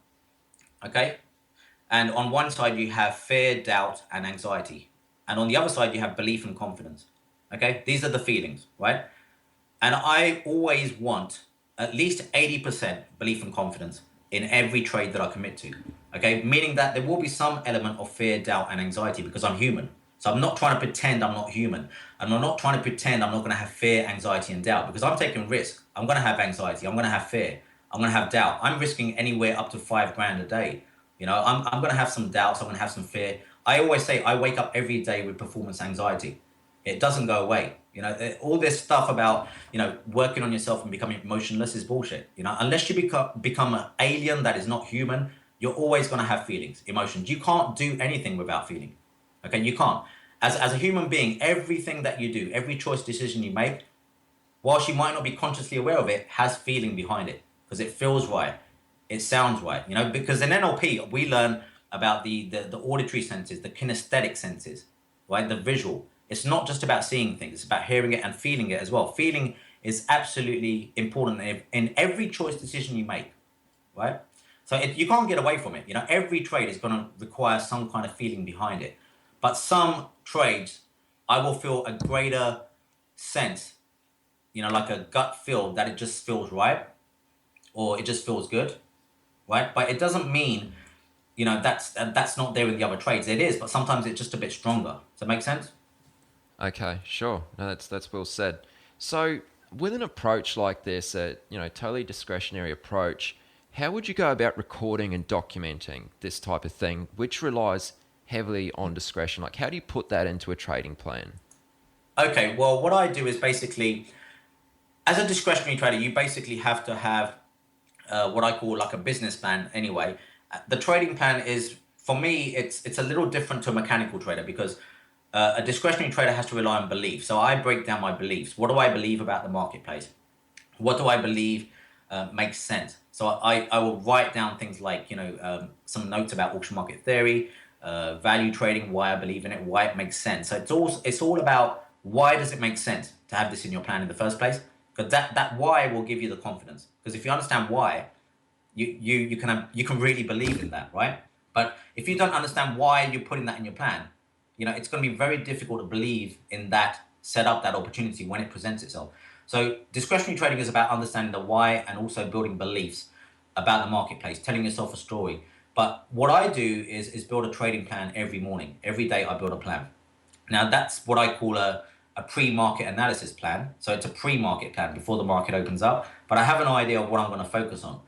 okay, and on one side you have fear, doubt, and anxiety, and on the other side you have belief and confidence. Okay, these are the feelings, right? And I always want at least 80% belief and confidence in every trade that I commit to. Okay, meaning that there will be some element of fear, doubt, and anxiety because I'm human. So I'm not trying to pretend I'm not human. And I'm not trying to pretend I'm not going to have fear, anxiety, and doubt because I'm taking risk. I'm going to have anxiety. I'm going to have fear. I'm going to have doubt. I'm risking anywhere up to 5 grand a day. You know, I'm going to have some doubts. I'm going to have some fear. I always say I wake up every day with performance anxiety. It doesn't go away. You know, all this stuff about, you know, working on yourself and becoming emotionless is bullshit. You know, unless you become an alien that is not human, you're always going to have feelings, emotions. You can't do anything without feeling. Okay, you can't. As a human being, everything that you do, every choice decision you make, whilst you might not be consciously aware of it, has feeling behind it because it feels right. It sounds right. You know, because in NLP, we learn about the auditory senses, the kinesthetic senses, right? The visual. It's not just about seeing things, it's about hearing it and feeling it as well. Feeling is absolutely important in every choice decision you make, right? So you can't get away from it. You know, every trade is going to require some kind of feeling behind it. But some trades, I will feel a greater sense, you know, like a gut feel that it just feels right or it just feels good, right? But it doesn't mean, you know, that's not there in the other trades. It is, but sometimes it's just a bit stronger. Does that make sense? Okay, sure. No, that's well said. So, with an approach like this, a totally discretionary approach, how would you go about recording and documenting this type of thing, which relies heavily on discretion? Like, how do you put that into a trading plan? Okay, well, what I do is basically, as a discretionary trader, you basically have to have what I call like a business plan anyway. The trading plan is, for me, it's a little different to a mechanical trader because a discretionary trader has to rely on belief. So I break down my beliefs. What do I believe about the marketplace? What do I believe makes sense? So I will write down things like, you know, some notes about auction market theory, value trading, why I believe in it, why it makes sense. So it's all about why does it make sense to have this in your plan in the first place? Because that why will give you the confidence. Because if you understand why, you can really believe in that, right? But if you don't understand why you're putting that in your plan, you know, it's going to be very difficult to believe in that set up that opportunity when it presents itself. So discretionary trading is about understanding the why and also building beliefs about the marketplace, telling yourself a story. But what I do is build a trading plan every morning. Every day I build a plan. Now that's what I call a pre-market analysis plan. So it's a pre-market plan before the market opens up, but I have an idea of what I'm going to focus on.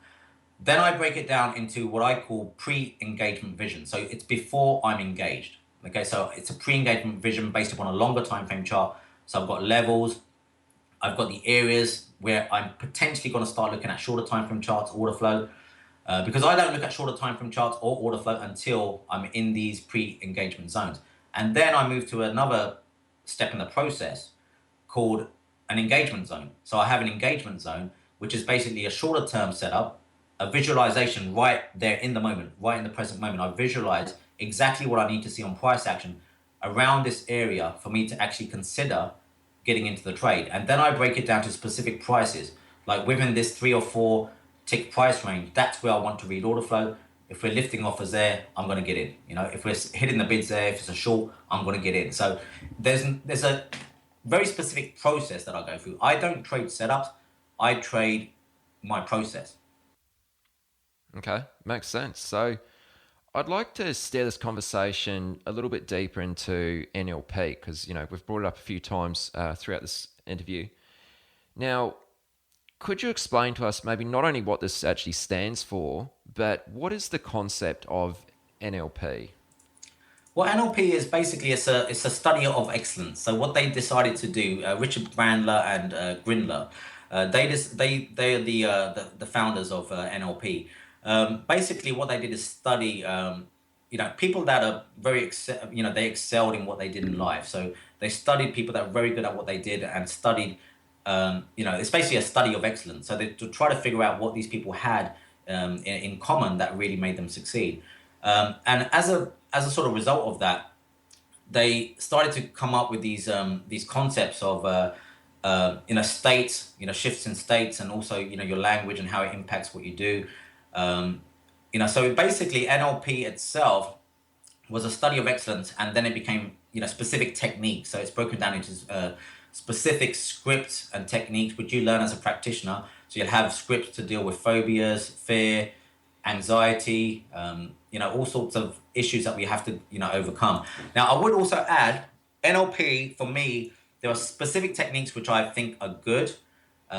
Then I break it down into what I call pre-engagement vision. So it's before I'm engaged. Okay, so it's a pre-engagement vision based upon a longer time frame chart. So I've got levels, I've got the areas where I'm potentially going to start looking at shorter time frame charts, order flow, because I don't look at shorter time frame charts or order flow until I'm in these pre-engagement zones. And then I move to another step in the process called an engagement zone. So I have an engagement zone, which is basically a shorter term setup, a visualization right there in the moment, right in the present moment. I visualize exactly what I need to see on price action around this area for me to actually consider getting into the trade. And then I break it down to specific prices, like within this 3 or 4 tick price range. That's where I want to read order flow. If we're lifting offers there, I'm going to get in. You know, if we're hitting the bids there, if it's a short, I'm going to get in. So there's a very specific process that I go through. I don't trade setups. I trade my process. Okay, makes sense. So I'd like to steer this conversation a little bit deeper into NLP because, you know, we've brought it up a few times throughout this interview. Now, could you explain to us maybe not only what this actually stands for, but what is the concept of NLP? Well, NLP is basically it's a study of excellence. So what they decided to do, Richard Bandler and Grindler, they are the founders of NLP. Basically, what they did is study people that are they excelled in what they did in life. So they studied people that are very good at what they did and studied. It's basically a study of excellence. So they to try to figure out what these people had in common that really made them succeed. And as a sort of result of that, they started to come up with these concepts of states, shifts in states, and also your language and how it impacts what you do. So basically NLP itself was a study of excellence, and then it became specific techniques. So it's broken down into specific scripts and techniques which you learn as a practitioner. So you'll have scripts to deal with phobias, fear, anxiety, all sorts of issues that we have to overcome. Now I would also add NLP, for me, there are specific techniques which I think are good,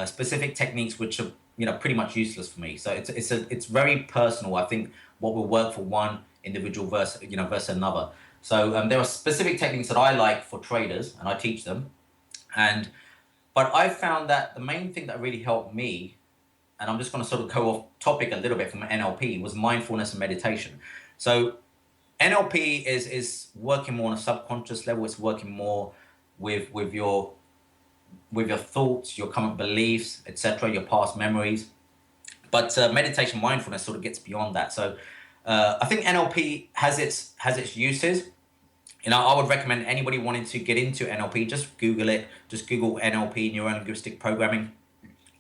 specific techniques which are pretty much useless for me. So it's very personal. I think what will work for one individual versus another. So there are specific techniques that I like for traders, and I teach them. But I found that the main thing that really helped me, and I'm just going to sort of go off topic a little bit from NLP, was mindfulness and meditation. So NLP is working more on a subconscious level. It's working more with your thoughts, your current beliefs, etc., your past memories. But meditation, mindfulness sort of gets beyond that. So I think NLP has its uses. I would recommend anybody wanting to get into NLP, just Google it. Just Google NLP, Neuro-Linguistic Programming,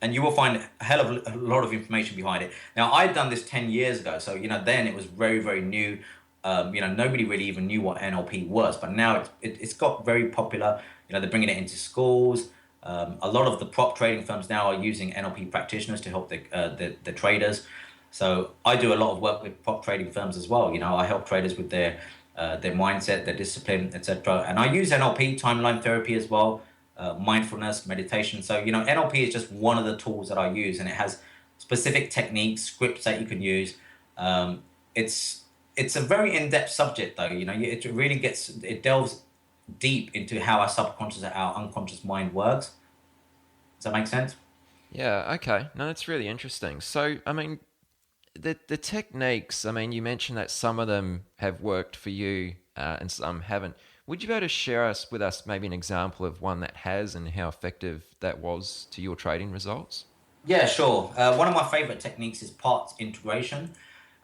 and you will find a lot of information behind it. Now, I'd done this 10 years ago, so then it was very, very new. Nobody really even knew what NLP was, but now it's got very popular. They're bringing it into schools. A lot of the prop trading firms now are using NLP practitioners to help the traders. So I do a lot of work with prop trading firms as well. I help traders with their mindset, their discipline, etc. And I use NLP, timeline therapy as well, mindfulness, meditation. So NLP is just one of the tools that I use, and it has specific techniques, scripts that you can use. It's a very in-depth subject, though. It really delves deep into how our subconscious, our unconscious mind works. Does that make sense? Yeah, okay. No, that's really interesting. So, I mean, the techniques, I mean, you mentioned that some of them have worked for you and some haven't. Would you be able to share with us maybe an example of one that has and how effective that was to your trading results? Yeah, sure. One of my favorite techniques is parts integration.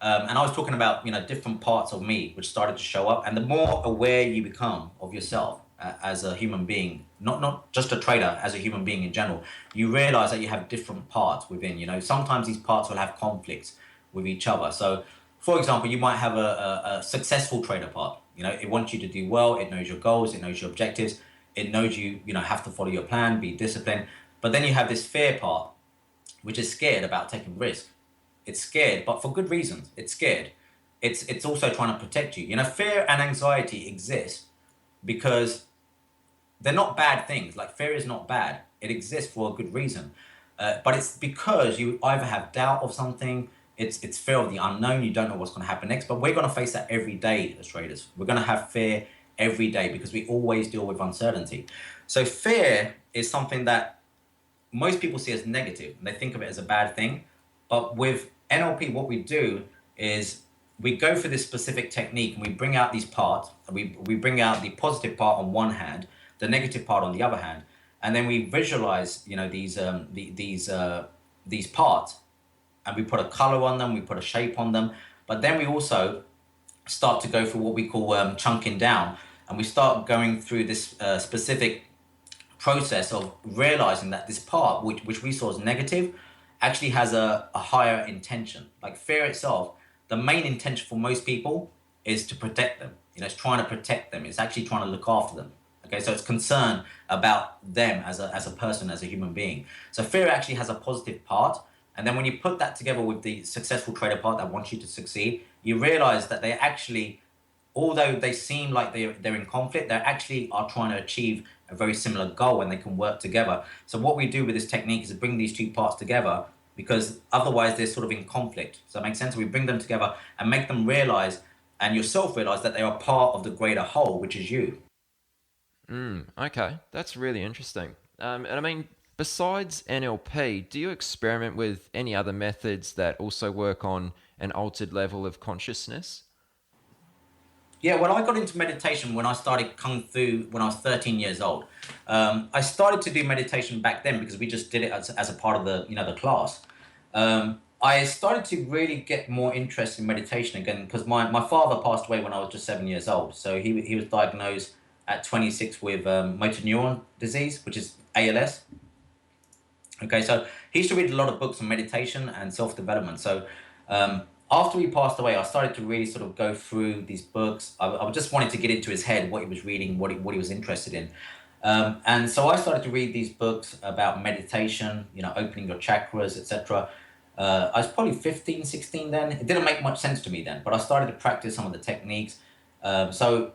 And I was talking about, different parts of me which started to show up. And the more aware you become of yourself as a human being, not just a trader, as a human being in general, you realize that you have different parts within. Sometimes these parts will have conflicts with each other. So, for example, you might have a successful trader part. It wants you to do well. It knows your goals. It knows your objectives. It knows you have to follow your plan, be disciplined. But then you have this fear part, which is scared about taking risk. It's scared, but for good reasons. It's scared. It's also trying to protect you. Fear and anxiety exist because they're not bad things. Like, fear is not bad. It exists for a good reason. But it's because you either have doubt of something, it's fear of the unknown, you don't know what's going to happen next. But we're going to face that every day as traders. We're going to have fear every day because we always deal with uncertainty. So fear is something that most people see as negative, and they think of it as a bad thing. But with NLP, what we do is we go for this specific technique and we bring out these parts. We bring out the positive part on one hand, the negative part on the other hand, and then we visualize, these parts, and we put a color on them, we put a shape on them. But then we also start to go through what we call chunking down, and we start going through this specific process of realizing that this part, which we saw as negative, actually has a higher intention. Like fear itself, the main intention for most people is to protect them. It's trying to protect them. It's actually trying to look after them. Okay, so it's concern about them as a person, as a human being. So fear actually has a positive part. And then when you put that together with the successful trader part that wants you to succeed, you realize that they actually, although they seem like they're in conflict, they actually are trying to achieve a very similar goal, and they can work together. So what we do with this technique is to bring these two parts together, because otherwise they're sort of in conflict. Does that make sense? We bring them together and make them realize, and yourself realize, that they are part of the greater whole, which is you. Okay, that's really interesting. And I mean, besides NLP, do you experiment with any other methods that also work on an altered level of consciousness? Yeah, well, I got into meditation when I started Kung Fu when I was 13 years old. I started to do meditation back then because we just did it as a part of the class. I started to really get more interest in meditation again because my father passed away when I was just 7 years old. So he was diagnosed at 26 with motor neuron disease, which is ALS. Okay, so he used to read a lot of books on meditation and self-development. So after he passed away, I started to really sort of go through these books. I just wanted to get into his head, what he was reading, what he was interested in. And so I started to read these books about meditation, opening your chakras, etc. I was probably 15, 16 then. It didn't make much sense to me then, but I started to practice some of the techniques. So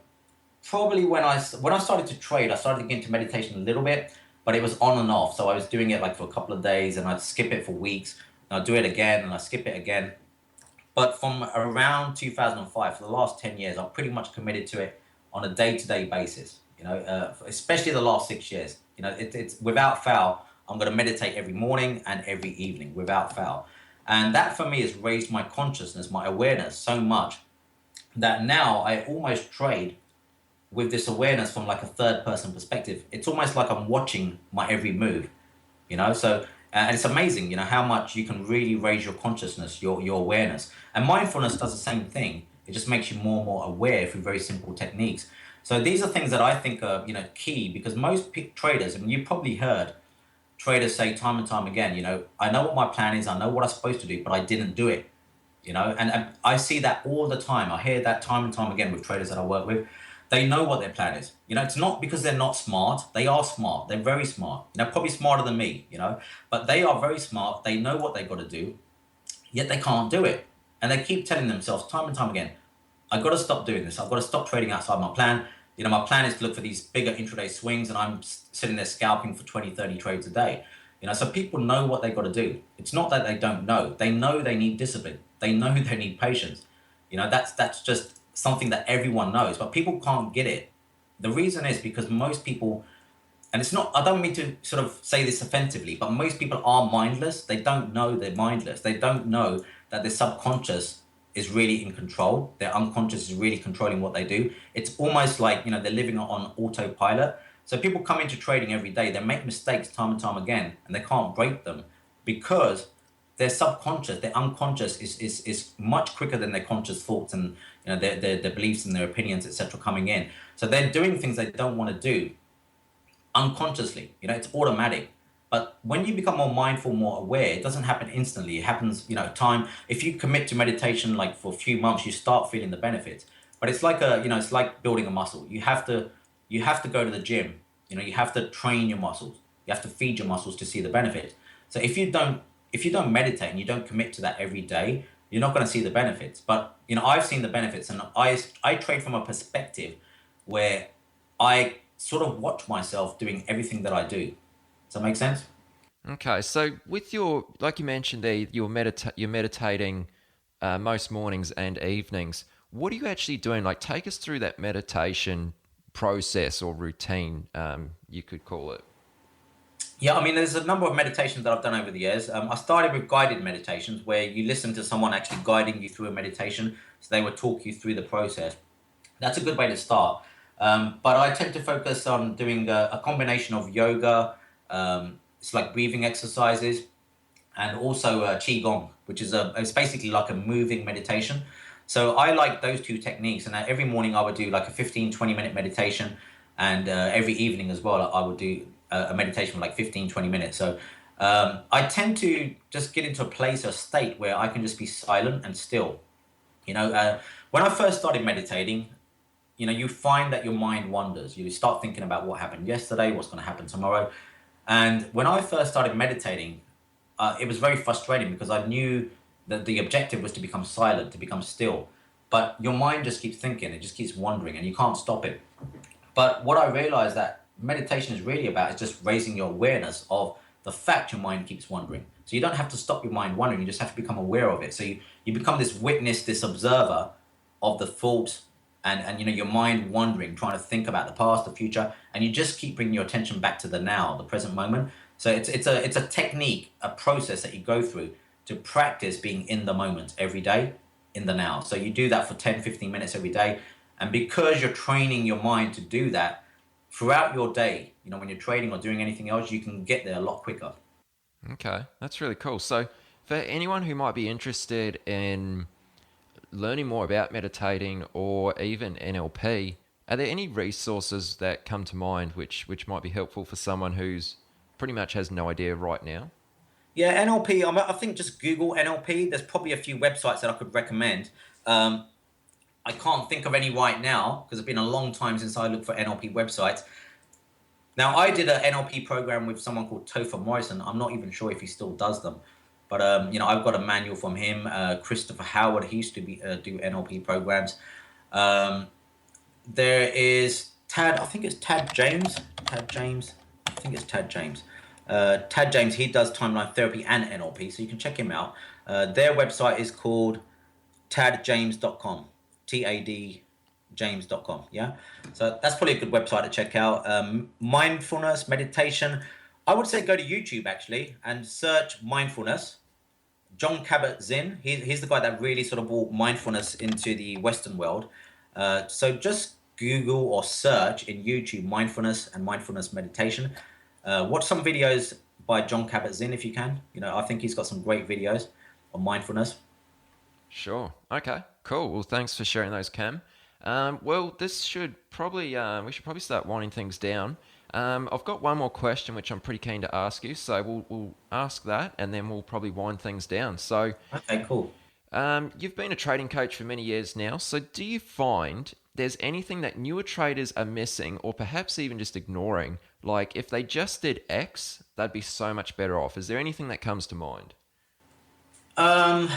probably when I started to trade, I started to get into meditation a little bit, but it was on and off. So I was doing it like for a couple of days, and I'd skip it for weeks, and I'd do it again, and I'd skip it again. But from around 2005, for the last 10 years, I've pretty much committed to it on a day-to-day basis, especially the last 6 years. It's without fail, I'm going to meditate every morning and every evening without fail. And that for me has raised my consciousness, my awareness so much that now I almost trade with this awareness from like a third person perspective. It's almost like I'm watching my every move, so and it's amazing, how much you can really raise your consciousness, your awareness. And mindfulness does the same thing. It just makes you more and more aware through very simple techniques. So these are things that I think are, key, because most traders, and you probably heard traders say time and time again, I know what my plan is, I know what I'm supposed to do, but I didn't do it, and I see that all the time. I hear that time and time again with traders that I work with. They know what their plan is. It's not because they're not smart. They are smart. They're very smart. Probably smarter than me, but they are very smart. They know what they've got to do, yet they can't do it. And they keep telling themselves time and time again, I've got to stop doing this. I've got to stop trading outside my plan. My plan is to look for these bigger intraday swings, and I'm sitting there scalping for 20, 30 trades a day. So people know what they've got to do. It's not that they don't know. They know they need discipline. They know they need patience. That's just something that everyone knows, but people can't get it. The reason is because most people, and it's not, I don't mean to sort of say this offensively, but most people are mindless. They don't know they're mindless. They don't know that their subconscious is really in control. Their unconscious is really controlling what they do. It's almost like, they're living on autopilot. So people come into trading every day, they make mistakes time and time again, and they can't break them because their subconscious, their unconscious is much quicker than their conscious thoughts and their beliefs and their opinions, etc. coming in. So they're doing things they don't want to do unconsciously. It's automatic. But when you become more mindful, more aware, it doesn't happen instantly. It happens, time. If you commit to meditation like for a few months, you start feeling the benefits. But it's like it's like building a muscle. You have to go to the gym You have to train your muscles. You have to feed your muscles to see the benefits. So if you don't meditate and you don't commit to that every day, you're not going to see the benefits. But I've seen the benefits, and I trade from a perspective where I sort of watch myself doing everything that I do. Does that make sense? Okay, so with like you mentioned there, you're meditating most mornings and evenings. What are you actually doing? Like, take us through that meditation process or routine, you could call it. Yeah, I mean, there's a number of meditations that I've done over the years. I started with guided meditations where you listen to someone actually guiding you through a meditation. So they would talk you through the process. That's a good way to start. But I tend to focus on doing a combination of yoga, it's like breathing exercises, and also qigong, which is it's basically like a moving meditation. So I like those two techniques, and every morning I would do like a 15-20 minute meditation, and every evening as well I would do a meditation for like 15-20 minutes. So I tend to just get into a place or state where I can just be silent and still. When I first started meditating, you find that your mind wanders. You start thinking about what happened yesterday, what's going to happen tomorrow. And when I first started meditating, it was very frustrating because I knew that the objective was to become silent, to become still. But your mind just keeps thinking, it just keeps wandering, and you can't stop it. But what I realized that meditation is really about is just raising your awareness of the fact your mind keeps wandering. So you don't have to stop your mind wandering, you just have to become aware of it. So you become this witness, this observer of the thoughts and your mind wandering, trying to think about the past, the future, and you just keep bringing your attention back to the now, the present moment. So it's a technique, a process that you go through to practice being in the moment every day, in the now. So you do that for 10-15 minutes every day. And because you're training your mind to do that throughout your day, when you're trading or doing anything else, you can get there a lot quicker. Okay, that's really cool. So for anyone who might be interested in learning more about meditating or even NLP, are there any resources that come to mind which might be helpful for someone who's pretty much has no idea right now? Yeah, NLP, I think just Google NLP. There's probably a few websites that I could recommend. I can't think of any right now because it's been a long time since I looked for NLP websites. Now, I did an NLP program with someone called Topher Morrison. I'm not even sure if he still does them. But, I've got a manual from him. Christopher Howard, he used to do NLP programs. There is Tad, I think it's Tad James. Tad James. I think it's Tad James. Tad James, he does timeline therapy and NLP, so you can check him out. Their website is called tadjames.com. TAD James.com. Yeah. So that's probably a good website to check out. Mindfulness, meditation. I would say go to YouTube actually and search mindfulness. John Kabat-Zinn, he's the guy that really sort of brought mindfulness into the Western world. So just Google or search in YouTube mindfulness and mindfulness meditation. Watch some videos by John Kabat-Zinn if you can. I think he's got some great videos on mindfulness. Sure. Okay. Cool. Well, thanks for sharing those, Cam. Well, this should probably we should probably start winding things down. I've got one more question which I'm pretty keen to ask you, so we'll ask that and then we'll probably wind things down. So, okay, cool. You've been a trading coach for many years now. So, do you find there's anything that newer traders are missing, or perhaps even just ignoring? Like, if they just did X, they'd be so much better off. Is there anything that comes to mind? I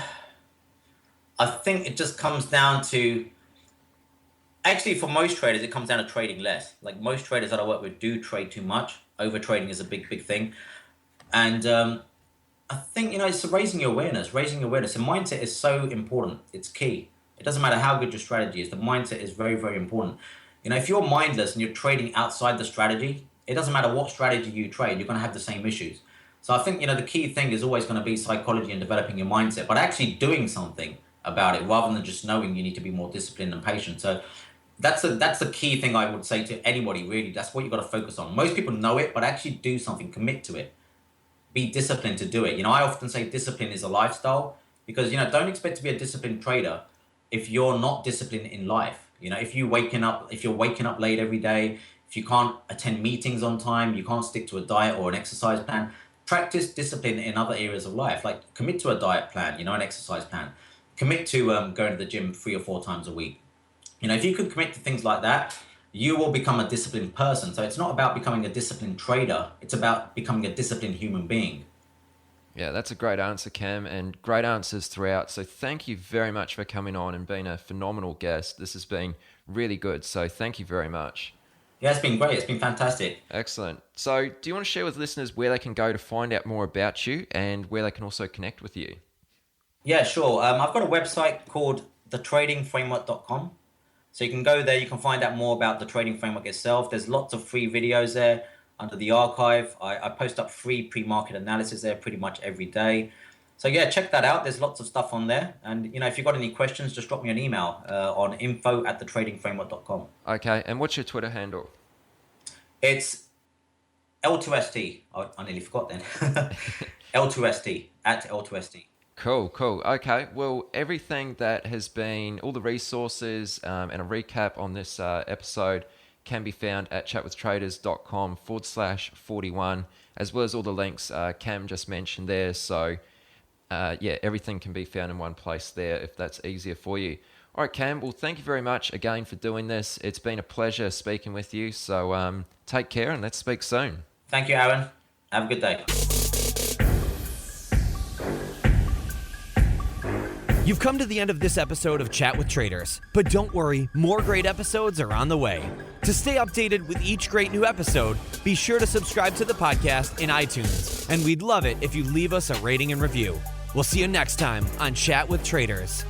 think it just comes down to, actually for most traders, it comes down to trading less. Like most traders that I work with do trade too much. Over trading is a big, big thing. And I think, it's raising your awareness. Raising your awareness. The mindset is so important. It's key. It doesn't matter how good your strategy is. The mindset is very, very important. If you're mindless and you're trading outside the strategy, it doesn't matter what strategy you trade, you're going to have the same issues. So I think, the key thing is always going to be psychology and developing your mindset, but actually doing something about it rather than just knowing you need to be more disciplined and patient. So that's the key thing I would say to anybody, really. That's what you've got to focus on. Most people know it, but actually do something, commit to it. Be disciplined to do it. I often say discipline is a lifestyle because, don't expect to be a disciplined trader if you're not disciplined in life. If you're waking up late every day, if you can't attend meetings on time, you can't stick to a diet or an exercise plan, practice discipline in other areas of life. Like commit to a diet plan, an exercise plan. Commit to going to the gym 3 or 4 times a week. If you could commit to things like that, you will become a disciplined person. So it's not about becoming a disciplined trader. It's about becoming a disciplined human being. Yeah, that's a great answer, Cam, and great answers throughout. So thank you very much for coming on and being a phenomenal guest. This has been really good. So thank you very much. Yeah, it's been great. It's been fantastic. Excellent. So do you want to share with listeners where they can go to find out more about you and where they can also connect with you? Yeah, sure. I've got a website called thetradingframework.com. So you can go there, you can find out more about the trading framework itself. There's lots of free videos there under the archive. I post up free pre-market analysis there pretty much every day. So yeah, check that out. There's lots of stuff on there. And if you've got any questions, just drop me an email on info@thetradingframework.com. Okay, and what's your Twitter handle? It's L2ST. I nearly forgot then. L2ST, @L2ST. Cool. Okay, well, everything that has been, all the resources and a recap on this episode can be found at chatwithtraders.com/41, as well as all the links Cam just mentioned there. So, everything can be found in one place there if that's easier for you. All right, Cam, well, thank you very much again for doing this. It's been a pleasure speaking with you. So, take care and let's speak soon. Thank you, Aaron. Have a good day. You've come to the end of this episode of Chat with Traders, but don't worry, more great episodes are on the way. To stay updated with each great new episode, be sure to subscribe to the podcast in iTunes, and we'd love it if you leave us a rating and review. We'll see you next time on Chat with Traders.